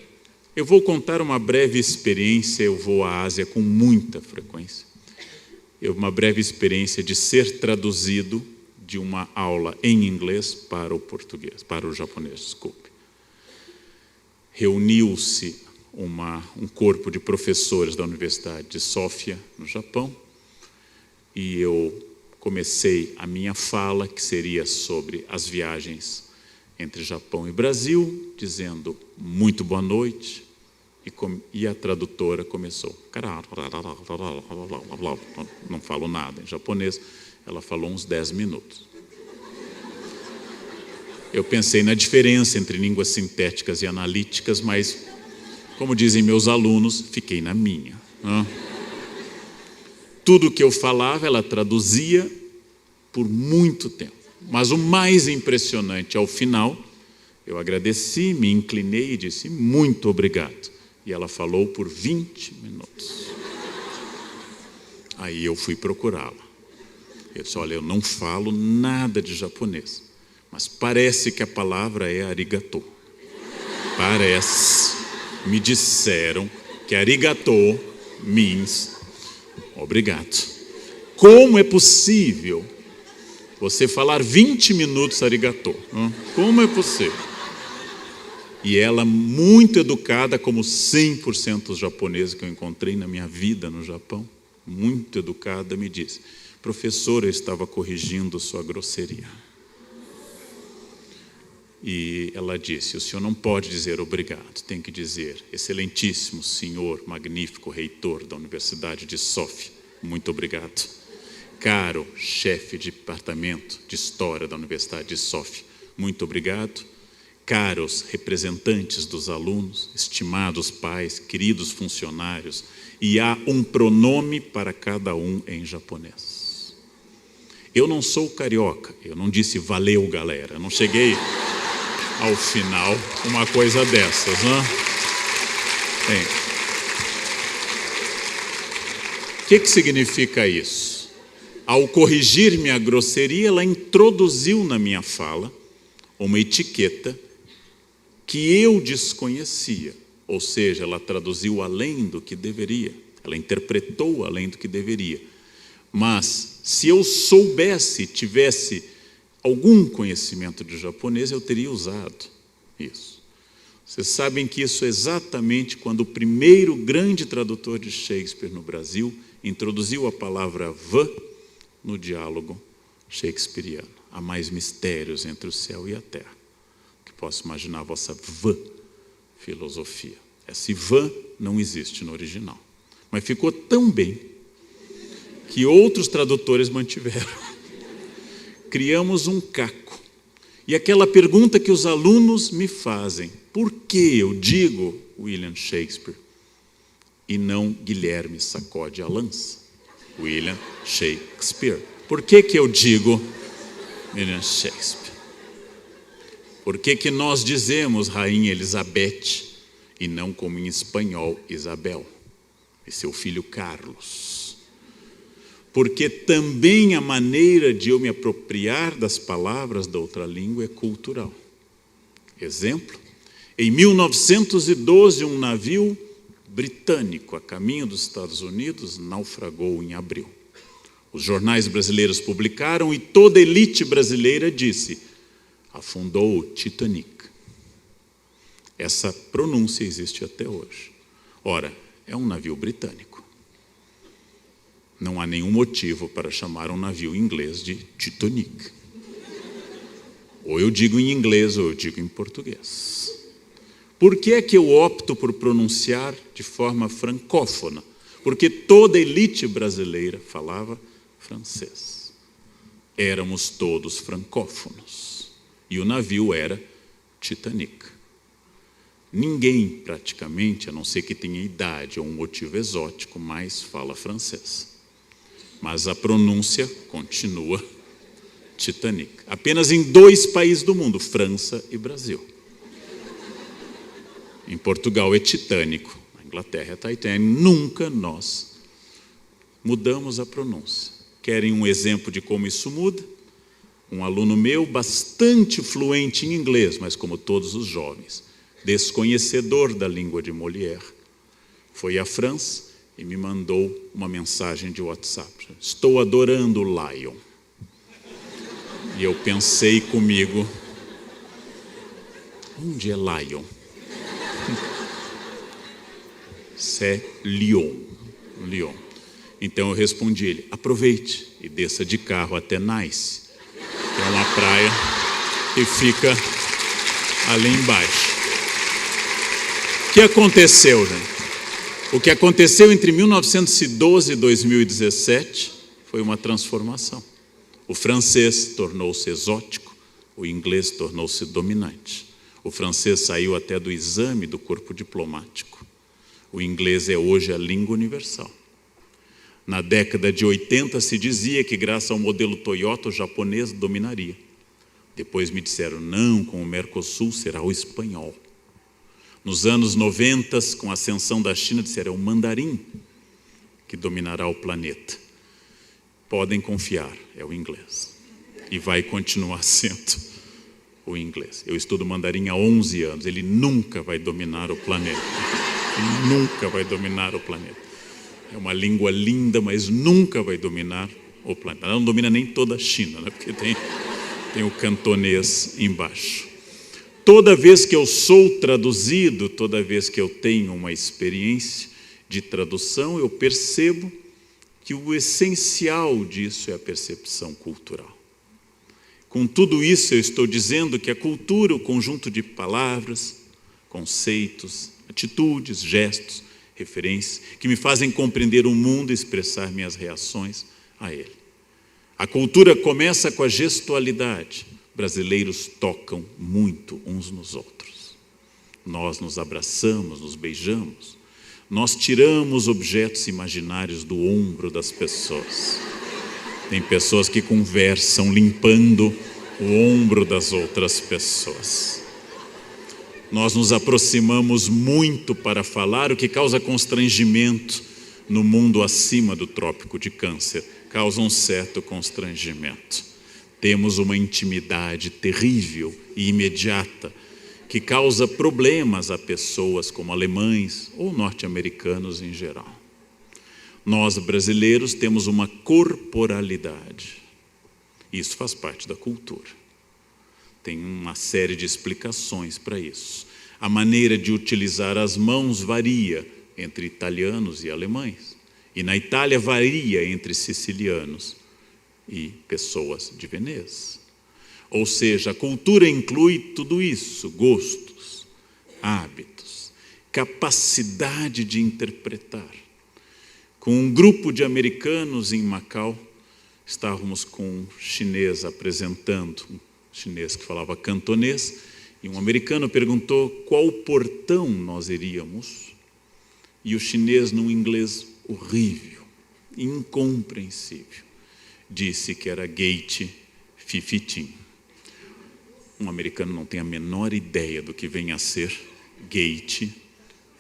eu vou contar uma breve experiência. Eu vou à Ásia com muita frequência. Uma breve experiência de ser traduzido de uma aula em inglês para o português, para o japonês, desculpe. Reuniu-se um corpo de professores da Universidade de Sofia, no Japão, e eu comecei a minha fala, que seria sobre as viagens entre Japão e Brasil, dizendo muito boa noite, e a tradutora começou. Não falo nada em japonês, ela falou uns 10 minutos. Eu pensei na diferença entre línguas sintéticas e analíticas, mas, como dizem meus alunos, fiquei na minha. Tudo que eu falava, ela traduzia por muito tempo. Mas o mais impressionante, ao final, eu agradeci, me inclinei e disse muito obrigado. E ela falou por 20 minutos. Aí eu fui procurá-la. Eu disse, olha, eu não falo nada de japonês, mas parece que a palavra é arigato. Parece. Me disseram que arigato means obrigado. Como é possível você falar 20 minutos arigato? Como é possível? E ela, muito educada, como 100% dos japoneses que eu encontrei na minha vida no Japão, muito educada, me disse, professor, eu estava corrigindo sua grosseria. E ela disse, o senhor não pode dizer obrigado, tem que dizer, excelentíssimo senhor, magnífico reitor da Universidade de Sofia, muito obrigado. Caro chefe de departamento de História da Universidade de Sofia, muito obrigado. Caros representantes dos alunos, estimados pais, queridos funcionários, e há um pronome para cada um em japonês. Eu não sou carioca, eu não disse valeu galera, não cheguei ao final uma coisa dessas, né? O que significa isso? Ao corrigir minha grosseria, ela introduziu na minha fala uma etiqueta que eu desconhecia, ou seja, ela traduziu além do que deveria, ela interpretou além do que deveria. Mas, se eu soubesse, tivesse algum conhecimento de japonês, eu teria usado isso. Vocês sabem que isso é exatamente quando o primeiro grande tradutor de Shakespeare no Brasil introduziu a palavra vã no diálogo shakespeariano. Há mais mistérios entre o céu e a terra. Posso imaginar a vossa vã filosofia. Esse vã não existe no original. Mas ficou tão bem que outros tradutores mantiveram. Criamos um caco. E aquela pergunta que os alunos me fazem, por que eu digo William Shakespeare e não Guilherme Sacode a Lança? William Shakespeare. Por que eu digo William Shakespeare? Por que nós dizemos Rainha Elizabeth e não como em espanhol Isabel e seu filho Carlos? Porque também a maneira de eu me apropriar das palavras da outra língua é cultural. Exemplo, em 1912 um navio britânico a caminho dos Estados Unidos naufragou em abril. Os jornais brasileiros publicaram e toda a elite brasileira disse: afundou o Titanic. Essa pronúncia existe até hoje. Ora, é um navio britânico. Não há nenhum motivo para chamar um navio inglês de Titanic. Ou eu digo em inglês ou eu digo em português. Por que é que eu opto por pronunciar de forma francófona? Porque toda a elite brasileira falava francês. Éramos todos francófonos. E o navio era Titanic. Ninguém, praticamente, a não ser que tenha idade ou um motivo exótico, mais fala francês. Mas a pronúncia continua Titanic. Apenas em 2 países do mundo, França e Brasil. Em Portugal é Titânico, na Inglaterra é Titanic. Nunca nós mudamos a pronúncia. Querem um exemplo de como isso muda? Um aluno meu bastante fluente em inglês, mas como todos os jovens, desconhecedor da língua de Molière, foi à França e me mandou uma mensagem de WhatsApp: estou adorando o Lion. E eu pensei comigo, onde é Lion? C'est Lyon. Lyon. Então eu respondi ele: aproveite e desça de carro até Nice, que é uma praia que fica ali embaixo. O que aconteceu, gente? O que aconteceu entre 1912 e 2017 foi uma transformação. O francês tornou-se exótico, o inglês tornou-se dominante. O francês saiu até do exame do corpo diplomático. O inglês é hoje a língua universal. Na década de 80 se dizia que graças ao modelo Toyota o japonês dominaria. Depois me disseram, não, com o Mercosul será o espanhol. Nos anos 90, com a ascensão da China, disseram, é o mandarim que dominará o planeta. Podem confiar, é o inglês. E vai continuar sendo o inglês. Eu estudo mandarim há 11 anos, ele nunca vai dominar o planeta. Ele nunca vai dominar o planeta. É uma língua linda, mas nunca vai dominar o planeta. Ela não domina nem toda a China, né? Porque tem o cantonês embaixo. Toda vez que eu sou traduzido, toda vez que eu tenho uma experiência de tradução, eu percebo que o essencial disso é a percepção cultural. Com tudo isso, eu estou dizendo que a cultura, o conjunto de palavras, conceitos, atitudes, gestos, referências, que me fazem compreender o mundo e expressar minhas reações a ele. A cultura começa com a gestualidade. Brasileiros tocam muito uns nos outros. Nós nos abraçamos, nos beijamos. Nós tiramos objetos imaginários do ombro das pessoas. Tem pessoas que conversam limpando o ombro das outras pessoas. Nós nos aproximamos muito para falar, o que causa constrangimento no mundo acima do trópico de Câncer. Causa um certo constrangimento. Temos uma intimidade terrível e imediata que causa problemas a pessoas como alemães ou norte-americanos em geral. Nós, brasileiros, temos uma corporalidade. Isso faz parte da cultura. Tem uma série de explicações para isso. A maneira de utilizar as mãos varia entre italianos e alemães. E na Itália varia entre sicilianos e pessoas de Veneza. Ou seja, a cultura inclui tudo isso, gostos, hábitos, capacidade de interpretar. Com um grupo de americanos em Macau, estávamos com um chinês apresentando, um chinês que falava cantonês, e um americano perguntou qual portão nós iríamos, e o chinês, num inglês horrível, incompreensível, disse que era Gate 15. Um americano não tem a menor ideia do que vem a ser Gate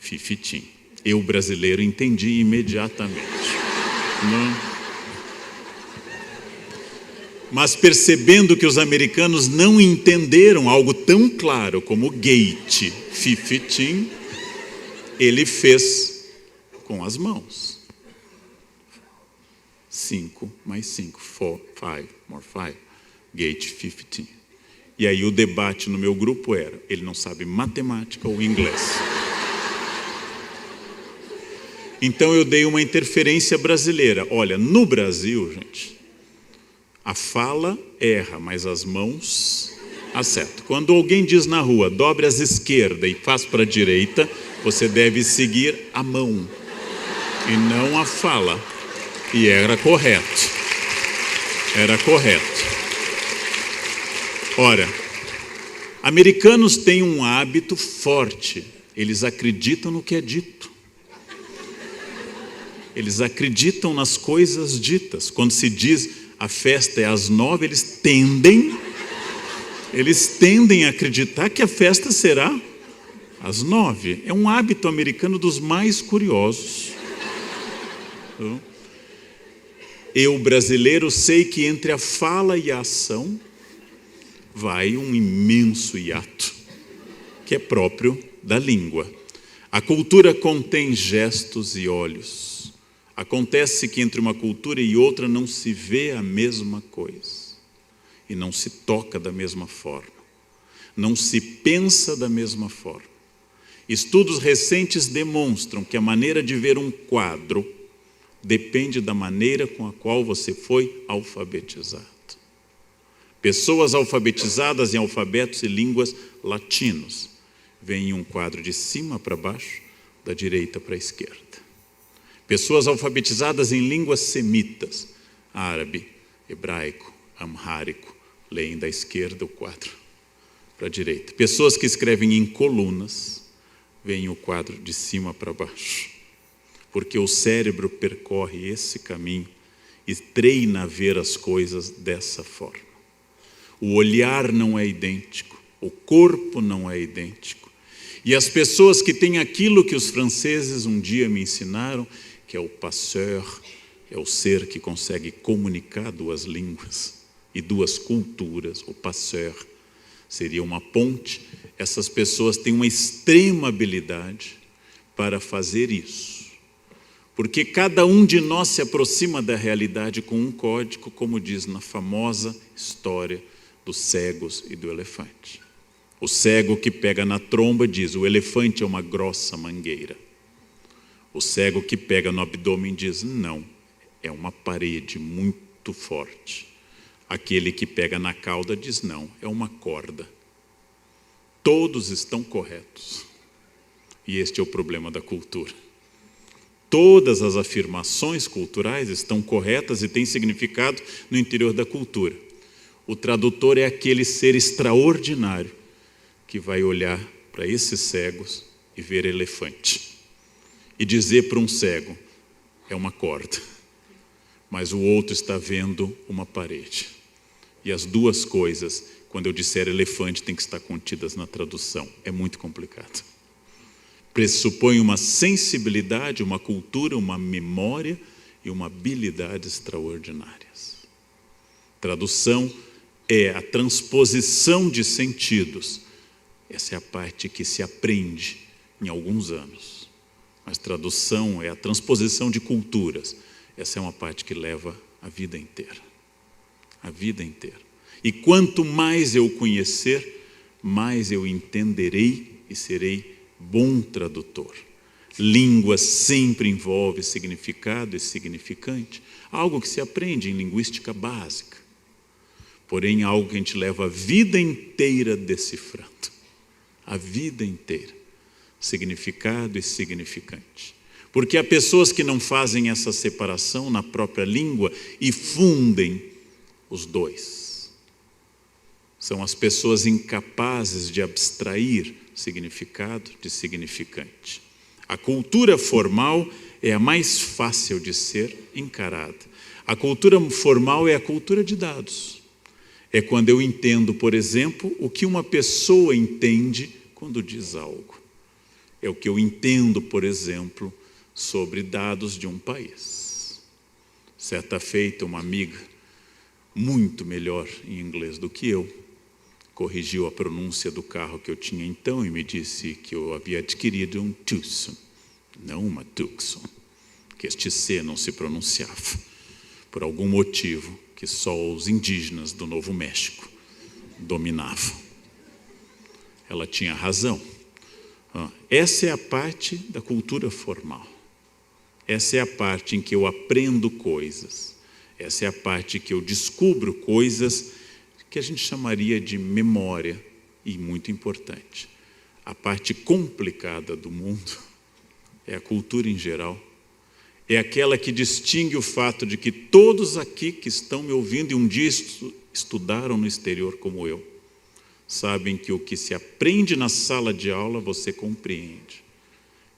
15. Eu, brasileiro, entendi imediatamente. Não. Mas percebendo que os americanos não entenderam algo tão claro como Gate 15, ele fez com as mãos. 5 mais 5, 4, 5, more 5, Gate 15. E aí o debate no meu grupo era, ele não sabe matemática ou inglês. Então eu dei uma interferência brasileira. Olha, no Brasil, gente, a fala erra, mas as mãos acertam. Quando alguém diz na rua, dobre as esquerda e faz para a direita, você deve seguir a mão e não a fala. E era correto. Era correto. Ora, americanos têm um hábito forte. Eles acreditam no que é dito. Eles acreditam nas coisas ditas. Quando se diz a festa é às 9, eles tendem a acreditar que a festa será às 9. É um hábito americano dos mais curiosos. Eu, brasileiro, sei que entre a fala e a ação vai um imenso hiato, que é próprio da língua. A cultura contém gestos e olhos. Acontece que entre uma cultura e outra não se vê a mesma coisa e não se toca da mesma forma, não se pensa da mesma forma. Estudos recentes demonstram que a maneira de ver um quadro depende da maneira com a qual você foi alfabetizado. Pessoas alfabetizadas em alfabetos e línguas latinos veem um quadro de cima para baixo, da direita para a esquerda. Pessoas alfabetizadas em línguas semitas, árabe, hebraico, amhárico, leem da esquerda o quadro para a direita. Pessoas que escrevem em colunas veem o quadro de cima para baixo, porque o cérebro percorre esse caminho e treina a ver as coisas dessa forma. O olhar não é idêntico, o corpo não é idêntico. E as pessoas que têm aquilo que os franceses um dia me ensinaram, que é o passeur, é o ser que consegue comunicar duas línguas e duas culturas. O passeur seria uma ponte. Essas pessoas têm uma extrema habilidade para fazer isso. Porque cada um de nós se aproxima da realidade com um código, como diz na famosa história dos cegos e do elefante. O cego que pega na tromba diz: o elefante é uma grossa mangueira. O cego que pega no abdômen diz: não, é uma parede muito forte. Aquele que pega na cauda diz: não, é uma corda. Todos estão corretos. E este é o problema da cultura. Todas as afirmações culturais estão corretas e têm significado no interior da cultura. O tradutor é aquele ser extraordinário que vai olhar para esses cegos e ver elefante. E dizer para um cego: é uma corda. Mas o outro está vendo uma parede. E as duas coisas, quando eu disser elefante, tem que estar contidas na tradução. É muito complicado. Pressupõe uma sensibilidade, uma cultura, uma memória e uma habilidade extraordinárias. Tradução é a transposição de sentidos. Essa é a parte que se aprende em alguns anos. Mas tradução é a transposição de culturas. Essa é uma parte que leva a vida inteira. A vida inteira. E quanto mais eu conhecer, mais eu entenderei e serei bom tradutor. Língua sempre envolve significado e significante, algo que se aprende em linguística básica, porém algo que a gente leva a vida inteira decifrando, a vida inteira, significado e significante. Porque há pessoas que não fazem essa separação na própria língua e fundem os dois. São as pessoas incapazes de abstrair significado de significante. A cultura formal é a mais fácil de ser encarada. A cultura formal é a cultura de dados. É quando eu entendo, por exemplo, o que uma pessoa entende quando diz algo. É o que eu entendo, por exemplo, sobre dados de um país. Certa feita, uma amiga, muito melhor em inglês do que eu, corrigiu a pronúncia do carro que eu tinha então e me disse que eu havia adquirido um Tucson, não uma Tucson, que este C não se pronunciava, por algum motivo que só os indígenas do Novo México dominavam. Ela tinha razão. Essa é a parte da cultura formal. Essa é a parte em que eu aprendo coisas. Essa é a parte que eu descubro coisas que a gente chamaria de memória, e muito importante. A parte complicada do mundo é a cultura em geral. É aquela que distingue o fato de que todos aqui que estão me ouvindo e um dia estudaram no exterior como eu, sabem que o que se aprende na sala de aula você compreende.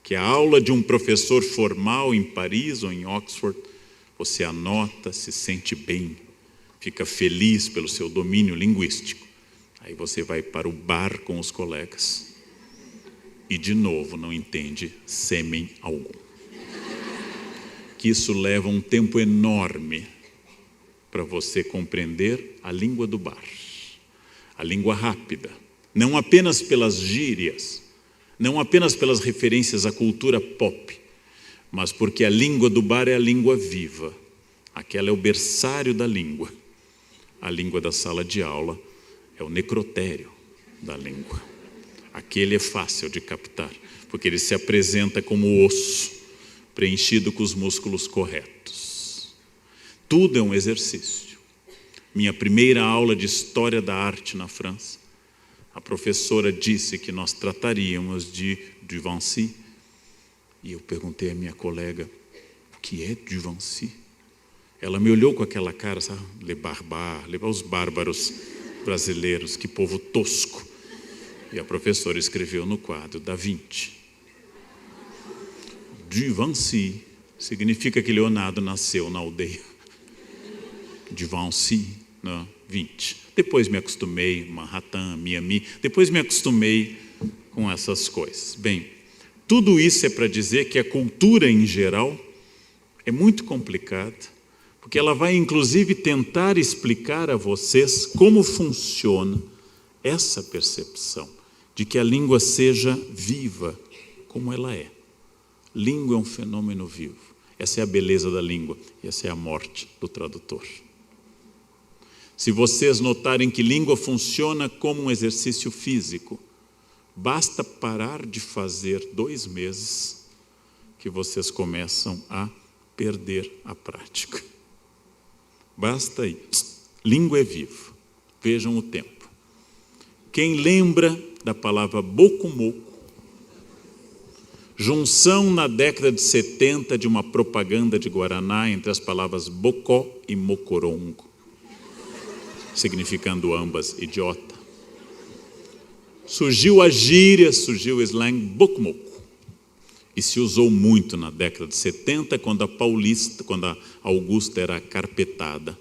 Que a aula de um professor formal em Paris ou em Oxford, você anota, se sente bem, fica feliz pelo seu domínio linguístico. Aí você vai para o bar com os colegas e de novo não entende sêmen algum. Que isso leva um tempo enorme para você compreender a língua do bar. A língua rápida, não apenas pelas gírias, não apenas pelas referências à cultura pop, mas porque a língua do bar é a língua viva. Aquela é o berçário da língua. A língua da sala de aula é o necrotério da língua. Aquele é fácil de captar, porque ele se apresenta como osso, preenchido com os músculos corretos. Tudo é um exercício. Minha primeira aula de História da Arte na França, a professora disse que nós trataríamos de Givenchy, e eu perguntei à minha colega, o que é Givenchy? Ela me olhou com aquela cara, sabe? Os bárbaros brasileiros, que povo tosco. E a professora escreveu no quadro, Da Vinci. Givenchy significa que Leonardo nasceu na aldeia. Givenchy, né? 20. Depois me acostumei, Manhattan, Miami, depois me acostumei com essas coisas. Bem, tudo isso é para dizer que a cultura em geral é muito complicada, porque ela vai inclusive tentar explicar a vocês como funciona essa percepção de que a língua seja viva, como ela é. Língua é um fenômeno vivo. Essa é a beleza da língua, e essa é a morte do tradutor. Se vocês notarem que língua funciona como um exercício físico, basta parar de fazer 2 meses que vocês começam a perder a prática. Basta isso. Língua é viva. Vejam o tempo. Quem lembra da palavra bocumoco? Junção na década de 70 de uma propaganda de Guaraná entre as palavras bocó e mocorongo, significando ambas idiota. Surgiu a gíria, surgiu o slang bocumoco. E se usou muito na década de 70, quando a Augusta era carpetada.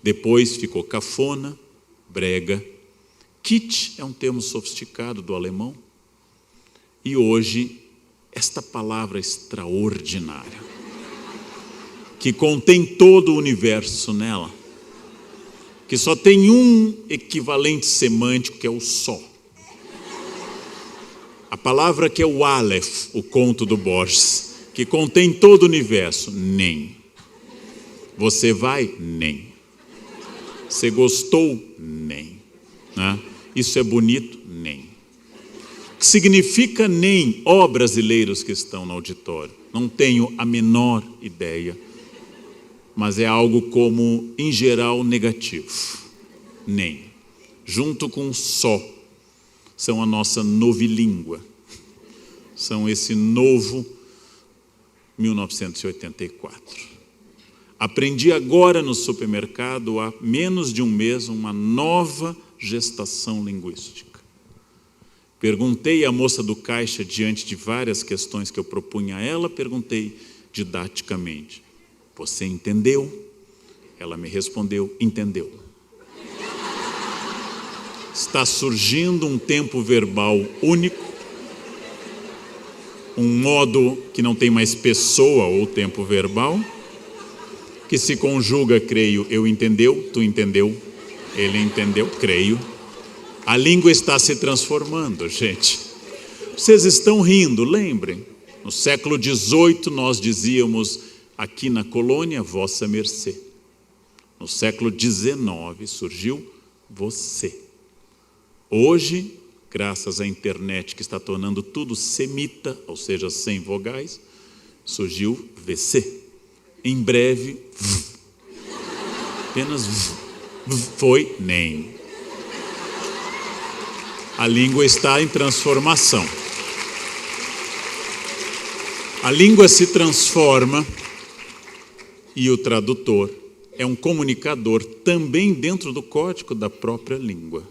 Depois ficou cafona, brega. Kitsch é um termo sofisticado do alemão. E hoje, esta palavra extraordinária, que contém todo o universo nela, que só tem um equivalente semântico, que é o só. A palavra que é o Aleph, o conto do Borges, que contém todo o universo, nem. Você vai? Nem. Você gostou? Nem. Né? Isso é bonito? Nem. O que significa nem, ó brasileiros que estão no auditório? Não tenho a menor ideia, mas é algo como, em geral, negativo. Nem. Junto com só, são a nossa novilíngua. São esse novo 1984. Aprendi agora no supermercado, há menos de um mês, uma nova gestação linguística. Perguntei à moça do caixa, diante de várias questões que eu propunha a ela, perguntei didaticamente, você entendeu? Ela me respondeu, entendeu. Está surgindo um tempo verbal único, um modo que não tem mais pessoa ou tempo verbal, que se conjuga, creio, eu entendeu, tu entendeu, ele entendeu, creio. A língua está se transformando, gente. Vocês estão rindo, lembrem. No século XVIII nós dizíamos, aqui na colônia, vossa mercê. No século XIX surgiu você. Hoje, graças à internet que está tornando tudo semita, ou seja, sem vogais, surgiu VC. Em breve, apenas foi nem. A língua está em transformação. A língua se transforma e o tradutor é um comunicador também dentro do código da própria língua.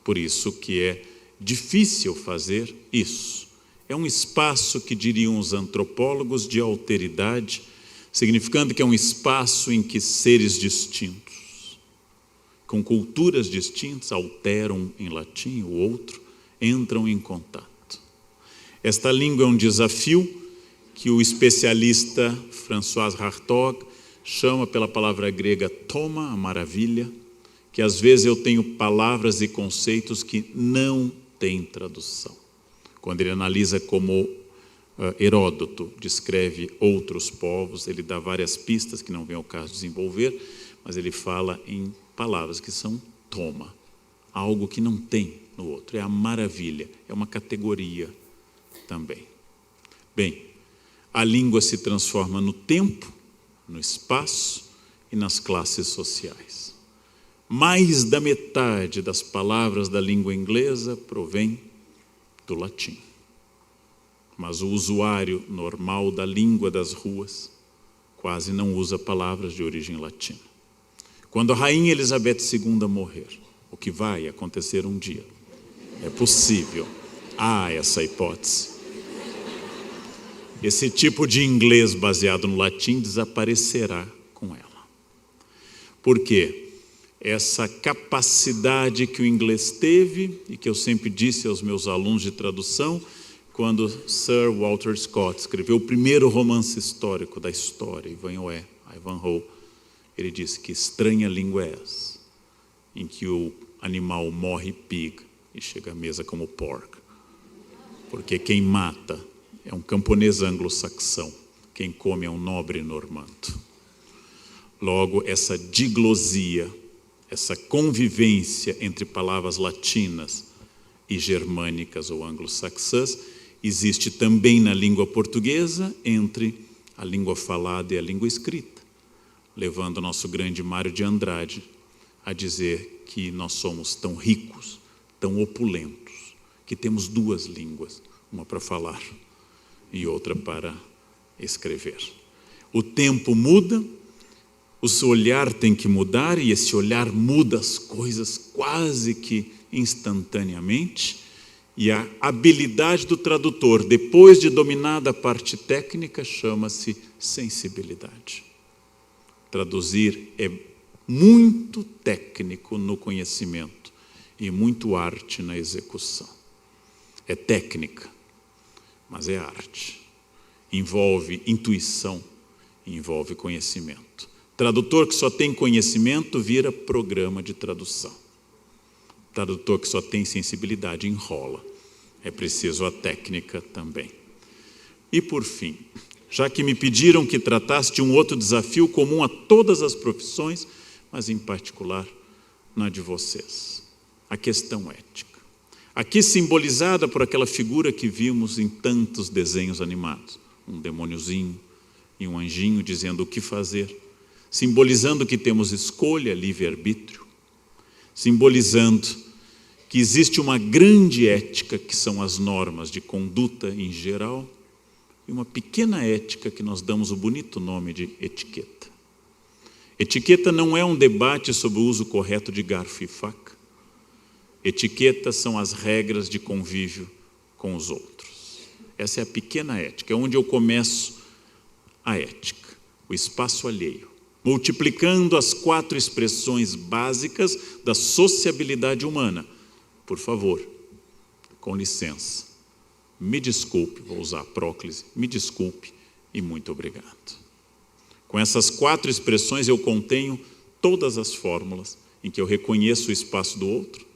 Por isso que é difícil fazer isso. É um espaço que diriam os antropólogos de alteridade, significando que é um espaço em que seres distintos, com culturas distintas, alteram em latim o outro, entram em contato. Esta língua é um desafio que o especialista François Hartog chama pela palavra grega toma, a maravilha, que às vezes eu tenho palavras e conceitos que não têm tradução. Quando ele analisa como Heródoto descreve outros povos, ele dá várias pistas que não vem ao caso desenvolver, mas ele fala em palavras que são toma, algo que não tem no outro, é a maravilha, é uma categoria também. Bem, a língua se transforma no tempo, no espaço e nas classes sociais. Mais da metade das palavras da língua inglesa provém do latim. Mas o usuário normal da língua das ruas quase não usa palavras de origem latina. Quando a rainha Elizabeth II morrer, o que vai acontecer um dia, é possível, há essa hipótese, esse tipo de inglês baseado no latim desaparecerá com ela. Por quê? Essa capacidade que o inglês teve e que eu sempre disse aos meus alunos de tradução, quando Sir Walter Scott escreveu o primeiro romance histórico da história, Ivanhoe, ele disse que estranha língua é essa, em que o animal morre pig e chega à mesa como pork. Porque quem mata é um camponês anglo-saxão, quem come é um nobre normando. Logo, essa diglosia, essa convivência entre palavras latinas e germânicas ou anglo-saxãs, existe também na língua portuguesa entre a língua falada e a língua escrita, levando o nosso grande Mário de Andrade a dizer que nós somos tão ricos, tão opulentos, que temos duas línguas, uma para falar e outra para escrever. O tempo muda, o seu olhar tem que mudar, e esse olhar muda as coisas quase que instantaneamente, e a habilidade do tradutor, depois de dominada a parte técnica, chama-se sensibilidade. Traduzir é muito técnico no conhecimento e muito arte na execução. É técnica, mas é arte. Envolve intuição, envolve conhecimento. Tradutor que só tem conhecimento vira programa de tradução. Tradutor que só tem sensibilidade enrola. É preciso a técnica também. E por fim, já que me pediram que tratasse de um outro desafio comum a todas as profissões, mas em particular na de vocês, a questão ética. Aqui simbolizada por aquela figura que vimos em tantos desenhos animados, um demôniozinho e um anjinho dizendo o que fazer, simbolizando que temos escolha, livre-arbítrio, simbolizando que existe uma grande ética, que são as normas de conduta em geral, e uma pequena ética que nós damos o bonito nome de etiqueta. Etiqueta não é um debate sobre o uso correto de garfo e faca. Etiqueta são as regras de convívio com os outros. Essa é a pequena ética, é onde eu começo a ética, o espaço alheio, multiplicando as 4 expressões básicas da sociabilidade humana. Por favor, com licença, me desculpe, vou usar a próclise, me desculpe e muito obrigado. Com essas 4 expressões eu contenho todas as fórmulas em que eu reconheço o espaço do outro,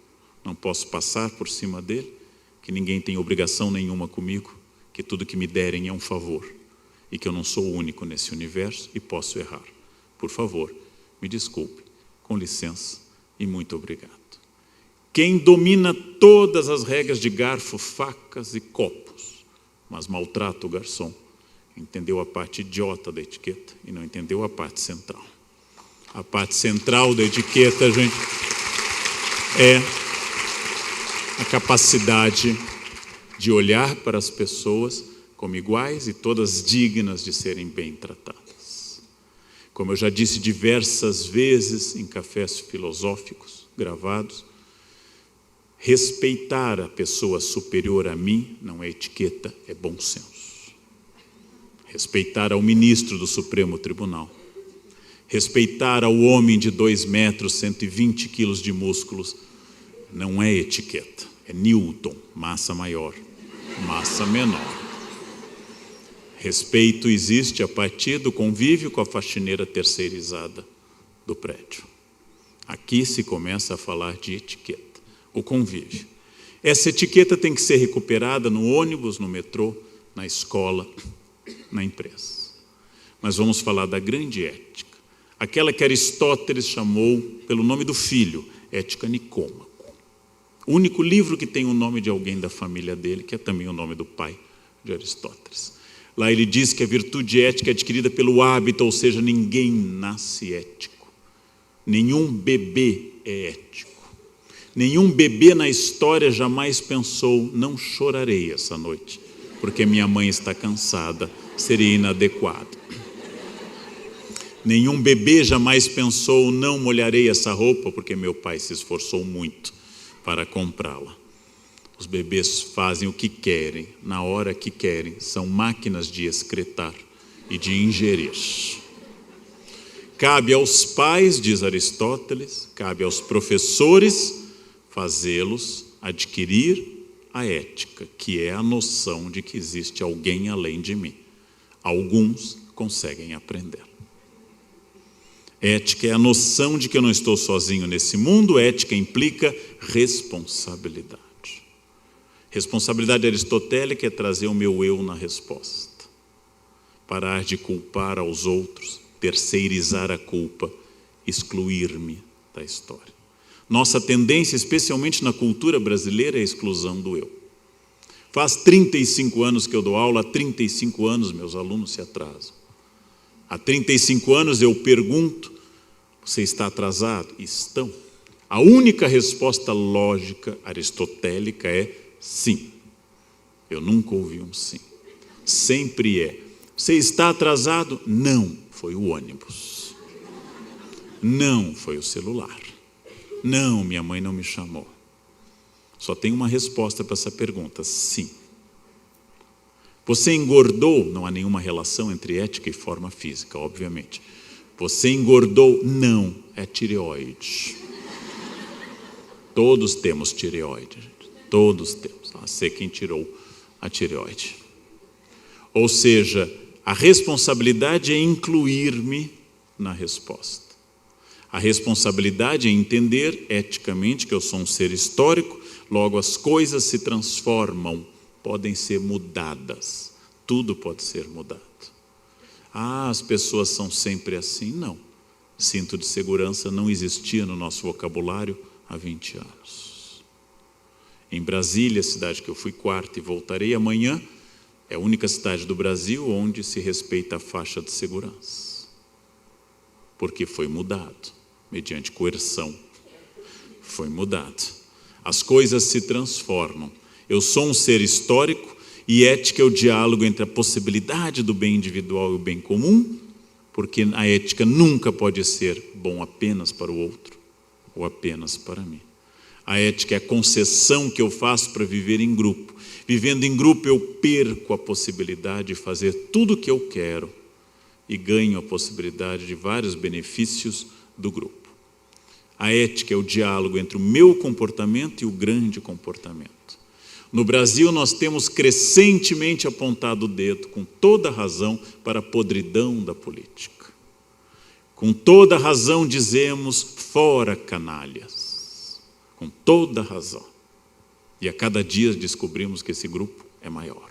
não posso passar por cima dele, que ninguém tem obrigação nenhuma comigo, que tudo que me derem é um favor e que eu não sou o único nesse universo e posso errar. Por favor, me desculpe, com licença e muito obrigado. Quem domina todas as regras de garfo, facas e copos, mas maltrata o garçom, entendeu a parte idiota da etiqueta e não entendeu a parte central. A parte central da etiqueta, gente, é a capacidade de olhar para as pessoas como iguais e todas dignas de serem bem tratadas. Como eu já disse diversas vezes em cafés filosóficos gravados, respeitar a pessoa superior a mim não é etiqueta, é bom senso. Respeitar ao ministro do Supremo Tribunal, respeitar ao homem de 2 metros, 120 quilos de músculos, não é etiqueta, é Newton, massa maior, massa menor. Respeito existe a partir do convívio com a faxineira terceirizada do prédio. Aqui se começa a falar de etiqueta, o convívio. Essa etiqueta tem que ser recuperada no ônibus, no metrô, na escola, na empresa. Mas vamos falar da grande ética, aquela que Aristóteles chamou pelo nome do filho, Ética Nicômaco. O único livro que tem o nome de alguém da família dele, que é também o nome do pai de Aristóteles. Lá ele diz que a virtude ética é adquirida pelo hábito, ou seja, ninguém nasce ético. Nenhum bebê é ético. Nenhum bebê na história jamais pensou, não chorarei essa noite, porque minha mãe está cansada, seria inadequado. Nenhum bebê jamais pensou, não molharei essa roupa, porque meu pai se esforçou muito para comprá-la. Os bebês fazem o que querem, na hora que querem, são máquinas de excretar e de ingerir. Cabe aos pais, diz Aristóteles, cabe aos professores fazê-los adquirir a ética, que é a noção de que existe alguém além de mim. Alguns conseguem aprender. Ética é a noção de que eu não estou sozinho nesse mundo. Ética implica responsabilidade. Responsabilidade aristotélica é trazer o meu eu na resposta. Parar de culpar aos outros, terceirizar a culpa, excluir-me da história. Nossa tendência, especialmente na cultura brasileira, é a exclusão do eu. Faz 35 anos que eu dou aula, há 35 anos meus alunos se atrasam. Há 35 anos eu pergunto, você está atrasado? Estão. A única resposta lógica aristotélica é sim. Eu nunca ouvi um sim. Sempre é. Você está atrasado? Não, foi o ônibus. Não, foi o celular. Não, minha mãe não me chamou. Só tem uma resposta para essa pergunta, sim. Você engordou? Não há nenhuma relação entre ética e forma física, obviamente. Você engordou? Não, é tireoide. Todos temos tireoide, gente. Todos temos. Não sei quem tirou a tireoide. Ou seja, a responsabilidade é incluir-me na resposta. A responsabilidade é entender eticamente que eu sou um ser histórico, logo as coisas se transformam, podem ser mudadas. Tudo pode ser mudado. As pessoas são sempre assim? Não. Cinto de segurança não existia no nosso vocabulário há 20 anos. Em Brasília, cidade que eu fui quarta e voltarei amanhã, é a única cidade do Brasil onde se respeita a faixa de segurança. Porque foi mudado, mediante coerção. Foi mudado. As coisas se transformam. Eu sou um ser histórico e ética é o diálogo entre a possibilidade do bem individual e o bem comum, porque a ética nunca pode ser bom apenas para o outro ou apenas para mim. A ética é a concessão que eu faço para viver em grupo. Vivendo em grupo eu perco a possibilidade de fazer tudo o que eu quero e ganho a possibilidade de vários benefícios do grupo. A ética é o diálogo entre o meu comportamento e o grande comportamento. No Brasil nós temos crescentemente apontado o dedo, com toda razão, para a podridão da política. Com toda razão dizemos, fora canalhas. Com toda razão. E a cada dia descobrimos que esse grupo é maior.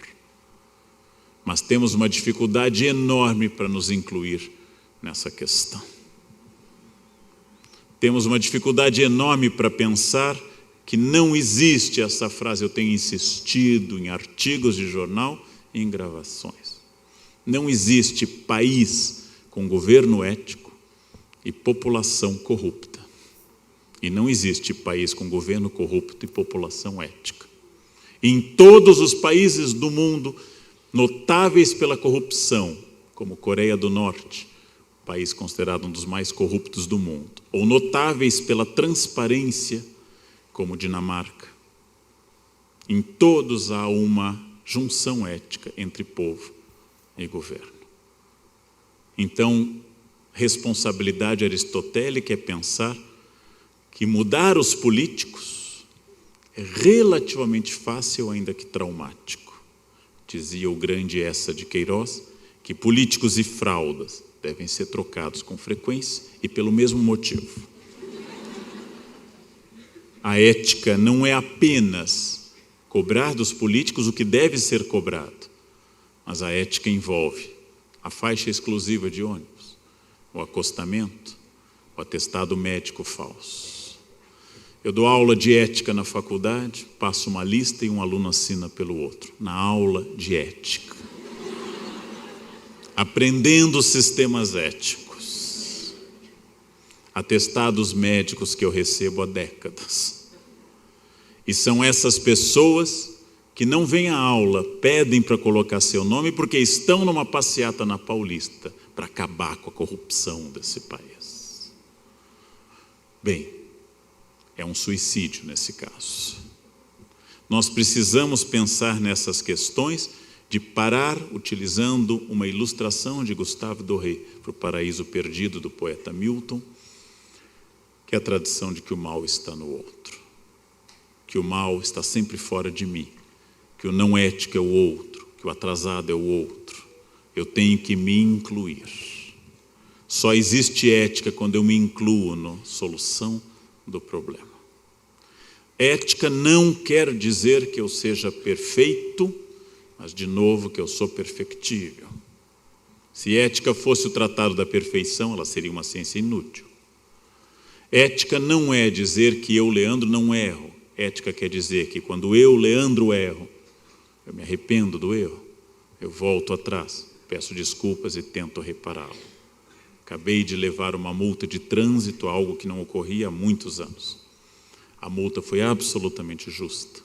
Mas temos uma dificuldade enorme para nos incluir nessa questão. Temos uma dificuldade enorme para pensar que não existe essa frase, eu tenho insistido em artigos de jornal e em gravações. Não existe país com governo ético e população corrupta. E não existe país com governo corrupto e população ética. Em todos os países do mundo, notáveis pela corrupção, como Coreia do Norte, país considerado um dos mais corruptos do mundo, ou notáveis pela transparência, como Dinamarca, em todos há uma junção ética entre povo e governo. Então, responsabilidade aristotélica é pensar que mudar os políticos é relativamente fácil, ainda que traumático. Dizia o grande Eça de Queiroz que políticos e fraldas devem ser trocados com frequência e pelo mesmo motivo. A ética não é apenas cobrar dos políticos o que deve ser cobrado, mas a ética envolve a faixa exclusiva de ônibus, o acostamento, o atestado médico falso. Eu dou aula de ética na faculdade, passo uma lista e um aluno assina pelo outro, na aula de ética. Aprendendo sistemas éticos. Atestados médicos que eu recebo há décadas. E são essas pessoas que não vêm à aula, pedem para colocar seu nome porque estão numa passeata na Paulista para acabar com a corrupção desse país. Bem, é um suicídio nesse caso. Nós precisamos pensar nessas questões de parar, utilizando uma ilustração de Gustave Doré para o Paraíso Perdido do poeta Milton, que é a tradição de que o mal está no outro, que o mal está sempre fora de mim, que o não ético é o outro, que o atrasado é o outro. Eu tenho que me incluir. Só existe ética quando eu me incluo na solução do problema. Ética não quer dizer que eu seja perfeito, mas de novo que eu sou perfectível. Se ética fosse o tratado da perfeição, ela seria uma ciência inútil. Ética não é dizer que eu, Leandro, não erro. Ética quer dizer que quando eu, Leandro, erro, eu me arrependo do erro, eu volto atrás, peço desculpas e tento repará-lo. Acabei de levar uma multa de trânsito, algo que não ocorria há muitos anos. A multa foi absolutamente justa.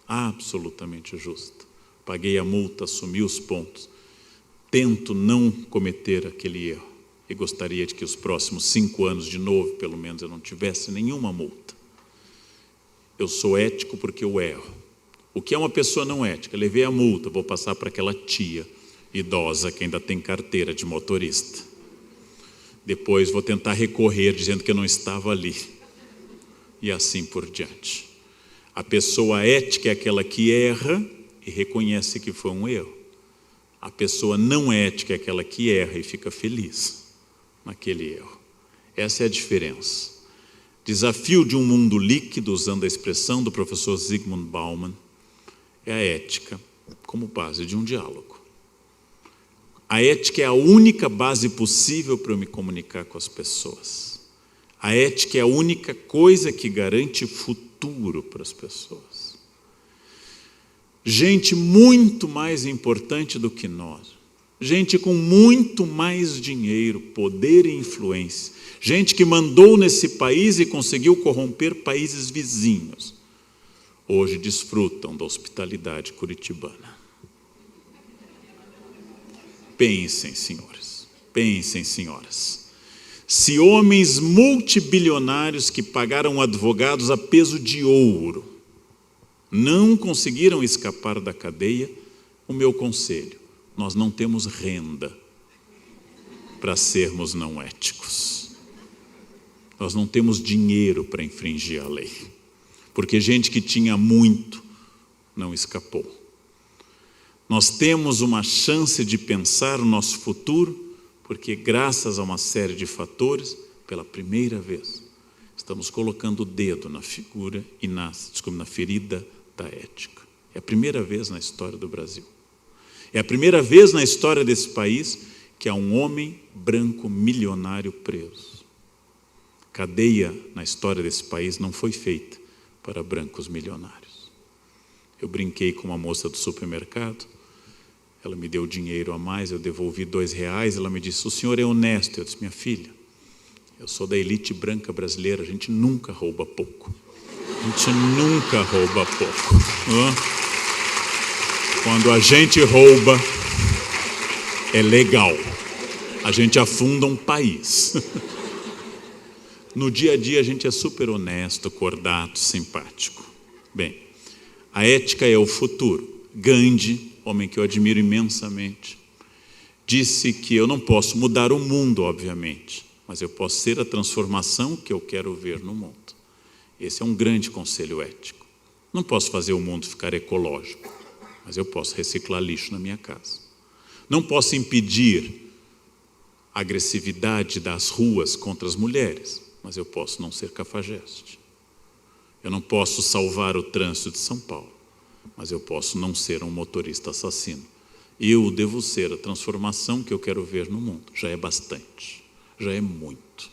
Absolutamente justa. Paguei a multa, assumi os pontos. Tento não cometer aquele erro. E gostaria de que os próximos 5 anos, de novo, pelo menos, eu não tivesse nenhuma multa. Eu sou ético porque eu erro. O que é uma pessoa não ética? Levei a multa, vou passar para aquela tia idosa que ainda tem carteira de motorista. Depois vou tentar recorrer dizendo que eu não estava ali. E assim por diante. A pessoa ética é aquela que erra e reconhece que foi um erro. A pessoa não ética é aquela que erra e fica feliz naquele erro. Essa é a diferença. Desafio de um mundo líquido, usando a expressão do professor Zygmunt Bauman, é a ética como base de um diálogo. A ética é a única base possível para eu me comunicar com as pessoas. A ética é a única coisa que garante futuro para as pessoas. Gente muito mais importante do que nós. Gente com muito mais dinheiro, poder e influência. Gente que mandou nesse país e conseguiu corromper países vizinhos. Hoje desfrutam da hospitalidade curitibana. Pensem, senhores. Pensem, senhoras. Se homens multibilionários que pagaram advogados a peso de ouro não conseguiram escapar da cadeia, o meu conselho: nós não temos renda para sermos não éticos. Nós não temos dinheiro para infringir a lei. Porque gente que tinha muito não escapou. Nós temos uma chance de pensar o nosso futuro, porque graças a uma série de fatores, pela primeira vez, estamos colocando o dedo na figura e na ferida da ética. É a primeira vez na história do Brasil. É a primeira vez na história desse país que há um homem branco milionário preso. Cadeia na história desse país não foi feita para brancos milionários. Eu brinquei com uma moça do supermercado, ela me deu dinheiro a mais, eu devolvi R$2, ela me disse: o senhor é honesto? Eu disse: minha filha, eu sou da elite branca brasileira, a gente nunca rouba pouco. A gente nunca rouba pouco. Quando a gente rouba, é legal. A gente afunda um país. No dia a dia a gente é super honesto, cordato, simpático. Bem, a ética é o futuro. Gandhi, homem que eu admiro imensamente, disse que eu não posso mudar o mundo, obviamente, mas eu posso ser a transformação que eu quero ver no mundo. Esse é um grande conselho ético. Não posso fazer o mundo ficar ecológico, mas eu posso reciclar lixo na minha casa. Não posso impedir a agressividade das ruas contra as mulheres, mas eu posso não ser cafajeste. Eu não posso salvar o trânsito de São Paulo, mas eu posso não ser um motorista assassino. Eu devo ser a transformação que eu quero ver no mundo. Já é bastante, já é muito,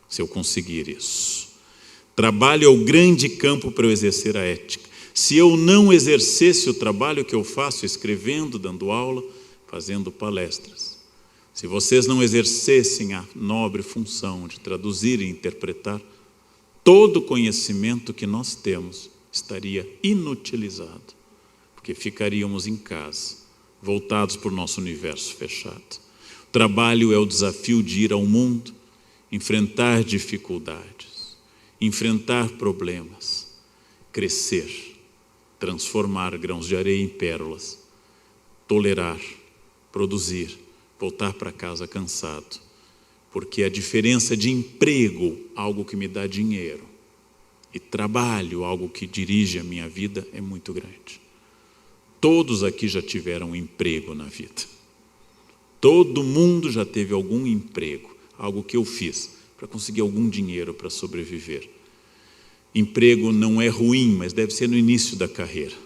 se eu conseguir isso. Trabalho é o grande campo para eu exercer a ética. Se eu não exercesse o trabalho que eu faço, escrevendo, dando aula, fazendo palestras, se vocês não exercessem a nobre função de traduzir e interpretar, todo o conhecimento que nós temos estaria inutilizado, porque ficaríamos em casa, voltados para o nosso universo fechado. O trabalho é o desafio de ir ao mundo, enfrentar dificuldades, enfrentar problemas, crescer, transformar grãos de areia em pérolas, tolerar, produzir, voltar para casa cansado, porque a diferença de emprego, algo que me dá dinheiro, e trabalho, algo que dirige a minha vida, é muito grande. Todos aqui já tiveram emprego na vida. Todo mundo já teve algum emprego, algo que eu fiz para conseguir algum dinheiro para sobreviver. Emprego não é ruim, mas deve ser no início da carreira.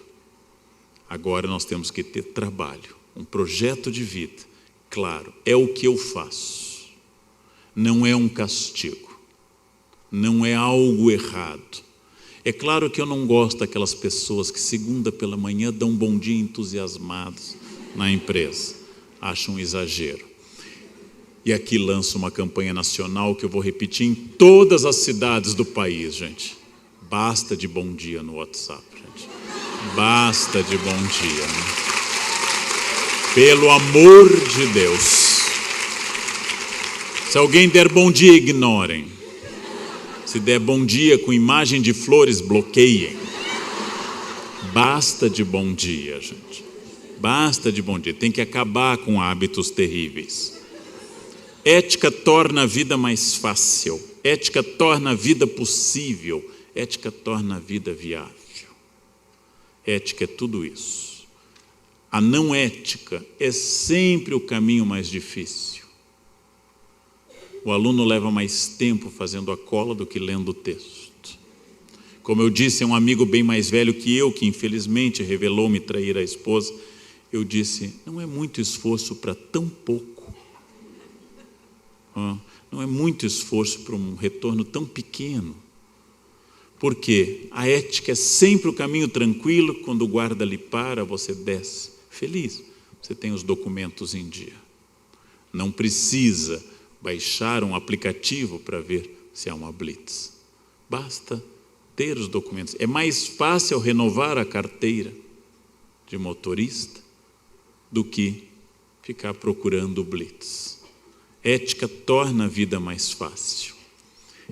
Agora nós temos que ter trabalho, um projeto de vida. Claro, é o que eu faço. Não é um castigo. Não é algo errado. É claro que eu não gosto daquelas pessoas que segunda pela manhã dão um bom dia entusiasmados na empresa. Acho um exagero. E aqui lanço uma campanha nacional que eu vou repetir em todas as cidades do país, gente. Basta de bom dia no WhatsApp, gente. Basta de bom dia. Né? Pelo amor de Deus. Se alguém der bom dia, ignorem. Se der bom dia com imagem de flores, bloqueiem. Basta de bom dia, gente. Basta de bom dia. Tem que acabar com hábitos terríveis. Ética torna a vida mais fácil. Ética torna a vida possível. Ética torna a vida viável. Ética é tudo isso. A não ética é sempre o caminho mais difícil. O aluno leva mais tempo fazendo a cola do que lendo o texto. Como eu disse a um amigo bem mais velho que eu, que infelizmente revelou-me trair a esposa, eu disse, não é muito esforço para tão pouco. Não é muito esforço para um retorno tão pequeno. Porque a ética é sempre o caminho tranquilo, quando o guarda lhe para, você desce feliz, você tem os documentos em dia. Não precisa baixar um aplicativo para ver se há uma blitz. Basta ter os documentos. É mais fácil renovar a carteira de motorista do que ficar procurando o blitz. Ética torna a vida mais fácil.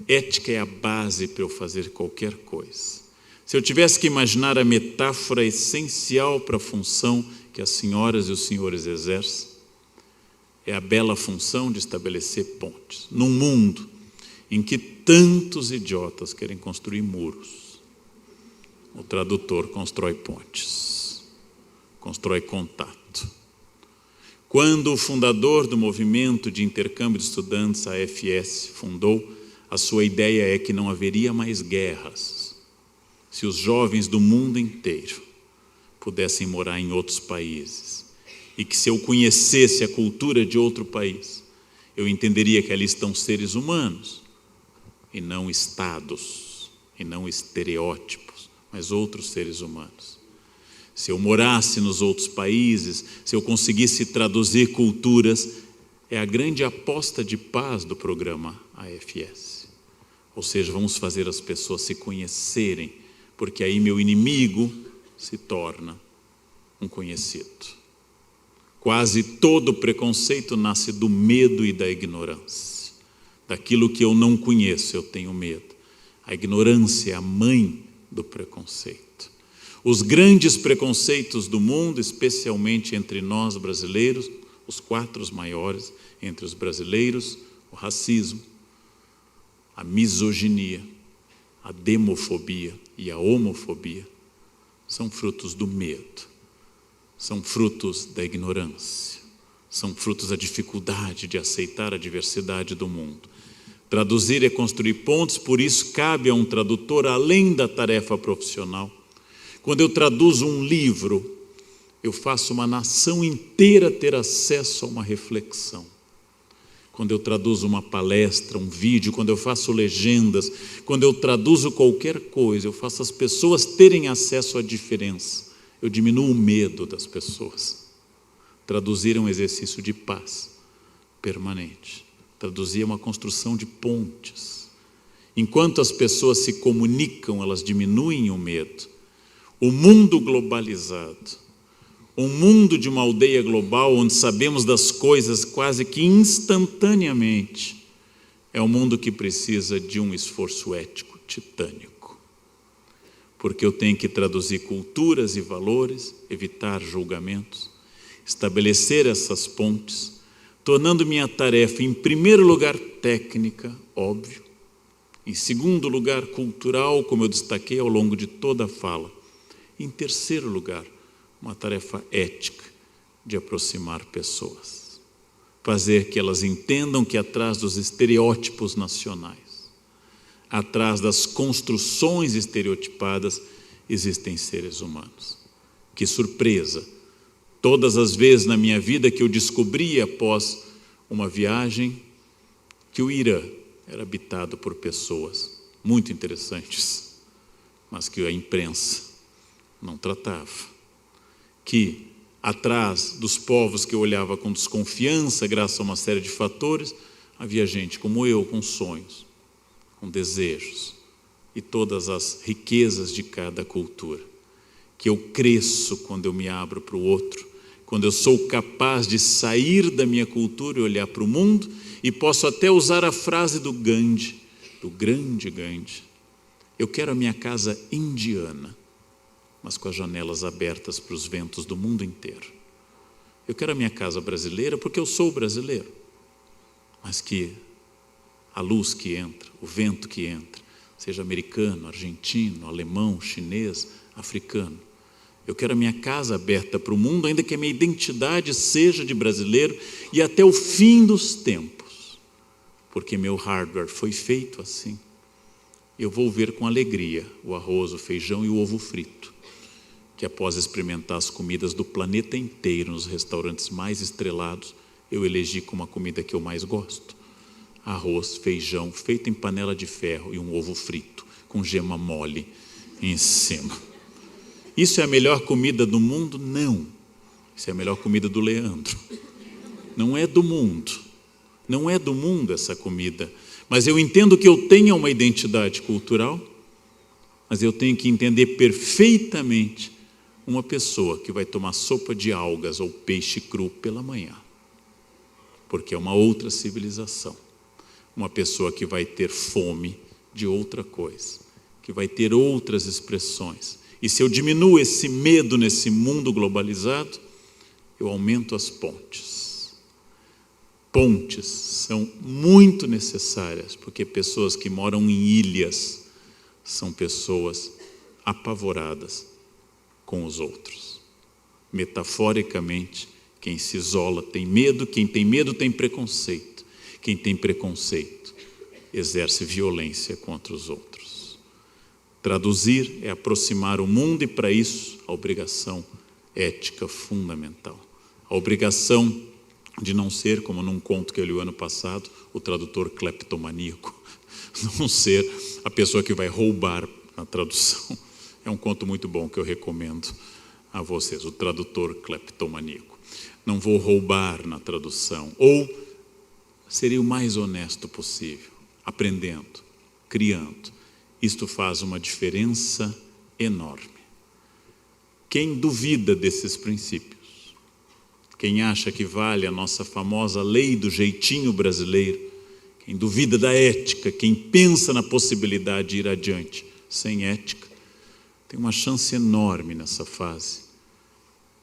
Ética é a base para eu fazer qualquer coisa. Se eu tivesse que imaginar a metáfora essencial para a função que as senhoras e os senhores exercem, é a bela função de estabelecer pontes. Num mundo em que tantos idiotas querem construir muros, o tradutor constrói pontes, constrói contato. Quando o fundador do movimento de intercâmbio de estudantes, a AFS, fundou, a sua ideia é que não haveria mais guerras se os jovens do mundo inteiro pudessem morar em outros países. E que se eu conhecesse a cultura de outro país, eu entenderia que ali estão seres humanos, e não estados, e não estereótipos, mas outros seres humanos. Se eu morasse nos outros países, se eu conseguisse traduzir culturas, é a grande aposta de paz do programa AFS. Ou seja, vamos fazer as pessoas se conhecerem, porque aí meu inimigo se torna um conhecido. Quase todo preconceito nasce do medo e da ignorância. Daquilo que eu não conheço, eu tenho medo. A ignorância é a mãe do preconceito. Os grandes preconceitos do mundo, especialmente entre nós brasileiros, os 4 maiores entre os brasileiros, o racismo, a misoginia, a demofobia e a homofobia, são frutos do medo. São frutos da ignorância, são frutos da dificuldade de aceitar a diversidade do mundo. Traduzir é construir pontes, por isso cabe a um tradutor além da tarefa profissional. Quando eu traduzo um livro, eu faço uma nação inteira ter acesso a uma reflexão. Quando eu traduzo uma palestra, um vídeo, quando eu faço legendas, quando eu traduzo qualquer coisa, eu faço as pessoas terem acesso à diferença. Eu diminuo o medo das pessoas. Traduzir é um exercício de paz permanente. Traduzir é uma construção de pontes. Enquanto as pessoas se comunicam, elas diminuem o medo. O mundo globalizado, um mundo de uma aldeia global, onde sabemos das coisas quase que instantaneamente, é um mundo que precisa de um esforço ético titânico. Porque eu tenho que traduzir culturas e valores, evitar julgamentos, estabelecer essas pontes, tornando minha tarefa, em primeiro lugar, técnica, óbvio, em segundo lugar, cultural, como eu destaquei ao longo de toda a fala, em terceiro lugar, uma tarefa ética de aproximar pessoas, fazer que elas entendam que atrás dos estereótipos nacionais, atrás das construções estereotipadas, existem seres humanos. Que surpresa! Todas as vezes na minha vida que eu descobri após uma viagem que o Irã era habitado por pessoas muito interessantes, mas que a imprensa não tratava. Que atrás dos povos que eu olhava com desconfiança, graças a uma série de fatores, havia gente como eu, com sonhos, com desejos e todas as riquezas de cada cultura. Que eu cresço quando eu me abro para o outro, quando eu sou capaz de sair da minha cultura e olhar para o mundo, e posso até usar a frase do Gandhi, do grande Gandhi: eu quero a minha casa indiana, mas com as janelas abertas para os ventos do mundo inteiro. Eu quero a minha casa brasileira porque eu sou brasileiro, mas que a luz que entra, o vento que entra, seja americano, argentino, alemão, chinês, africano. Eu quero a minha casa aberta para o mundo, ainda que a minha identidade seja de brasileiro, e até o fim dos tempos, porque meu hardware foi feito assim. Eu vou ver com alegria o arroz, o feijão e o ovo frito, que após experimentar as comidas do planeta inteiro nos restaurantes mais estrelados, eu elegi como a comida que eu mais gosto: arroz, feijão feito em panela de ferro e um ovo frito com gema mole em cima. Isso é a melhor comida do mundo? Não. Isso é a melhor comida do Leandro. Não é do mundo. Não é do mundo essa comida. Mas eu entendo que eu tenha uma identidade cultural, mas eu tenho que entender perfeitamente uma pessoa que vai tomar sopa de algas ou peixe cru pela manhã, porque é uma outra civilização. Uma pessoa que vai ter fome de outra coisa, que vai ter outras expressões. E se eu diminuo esse medo nesse mundo globalizado, eu aumento as pontes. Pontes são muito necessárias, porque pessoas que moram em ilhas são pessoas apavoradas com os outros. Metaforicamente, quem se isola tem medo, quem tem medo tem preconceito. Quem tem preconceito exerce violência contra os outros. Traduzir é aproximar o mundo, e para isso a obrigação ética fundamental. A obrigação de não ser, como num conto que eu li o ano passado, o tradutor cleptomaníaco. Não ser a pessoa que vai roubar a tradução. É um conto muito bom que eu recomendo a vocês, o tradutor cleptomaníaco. Não vou roubar na tradução, ou seria o mais honesto possível, aprendendo, criando. Isto faz uma diferença enorme. Quem duvida desses princípios, quem acha que vale a nossa famosa lei do jeitinho brasileiro, quem duvida da ética, quem pensa na possibilidade de ir adiante sem ética, tem uma chance enorme nessa fase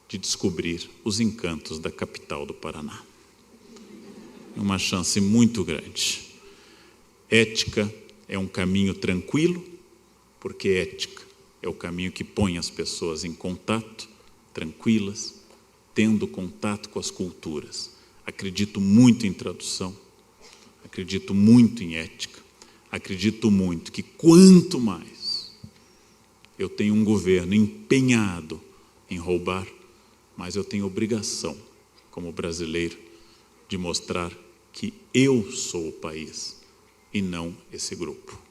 de descobrir os encantos da capital do Paraná. Uma chance muito grande. Ética é um caminho tranquilo, porque ética é o caminho que põe as pessoas em contato, tranquilas, tendo contato com as culturas. Acredito muito em tradução, acredito muito em ética, acredito muito que quanto mais eu tenho um governo empenhado em roubar, mais eu tenho obrigação, como brasileiro, de mostrar que eu sou o país e não esse grupo.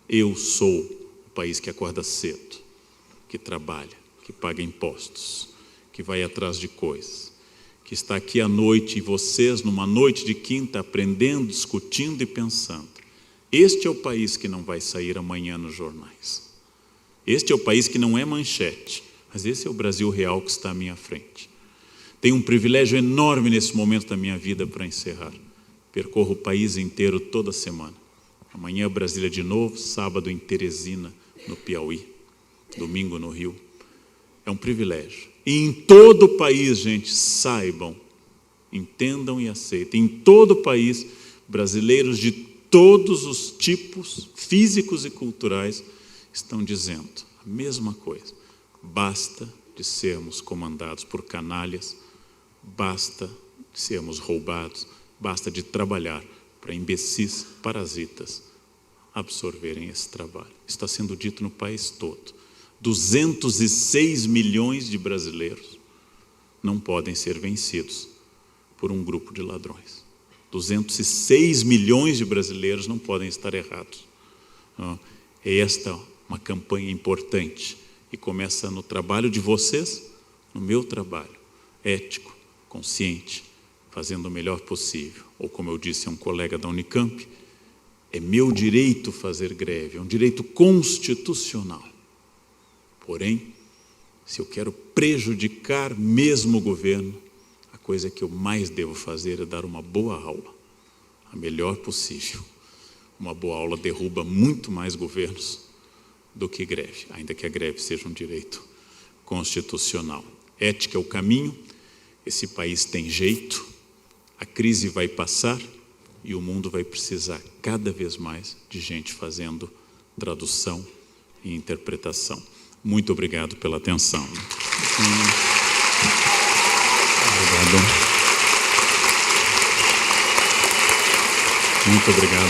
Eu sou o país que acorda cedo, que trabalha, que paga impostos, que vai atrás de coisas, que está aqui à noite e vocês, numa noite de quinta, aprendendo, discutindo e pensando. Este é o país que não vai sair amanhã nos jornais. Este é o país que não é manchete, mas esse é o Brasil real que está à minha frente. Tenho um privilégio enorme nesse momento da minha vida para encerrar. Percorro o país inteiro toda semana. Amanhã Brasília de novo, sábado em Teresina, no Piauí, domingo no Rio. É um privilégio. E em todo o país, gente, saibam, entendam e aceitem. Em todo o país, brasileiros de todos os tipos físicos e culturais estão dizendo a mesma coisa. Basta de sermos comandados por canalhas, basta de sermos roubados, basta de trabalhar para imbecis parasitas absorverem esse trabalho. Está sendo dito no país todo. 206 milhões de brasileiros não podem ser vencidos por um grupo de ladrões. 206 milhões de brasileiros não podem estar errados. Esta é uma campanha importante e começa no trabalho de vocês, no meu trabalho, ético, consciente, fazendo o melhor possível. Ou como eu disse a um colega da Unicamp, é meu direito fazer greve, é um direito constitucional. Porém, se eu quero prejudicar mesmo o governo, a coisa que eu mais devo fazer é dar uma boa aula, a melhor possível. Uma boa aula derruba muito mais governos do que greve, ainda que a greve seja um direito constitucional. Ética é o caminho, esse país tem jeito, a crise vai passar e o mundo vai precisar cada vez mais de gente fazendo tradução e interpretação. Muito obrigado pela atenção. Obrigado. Muito obrigado.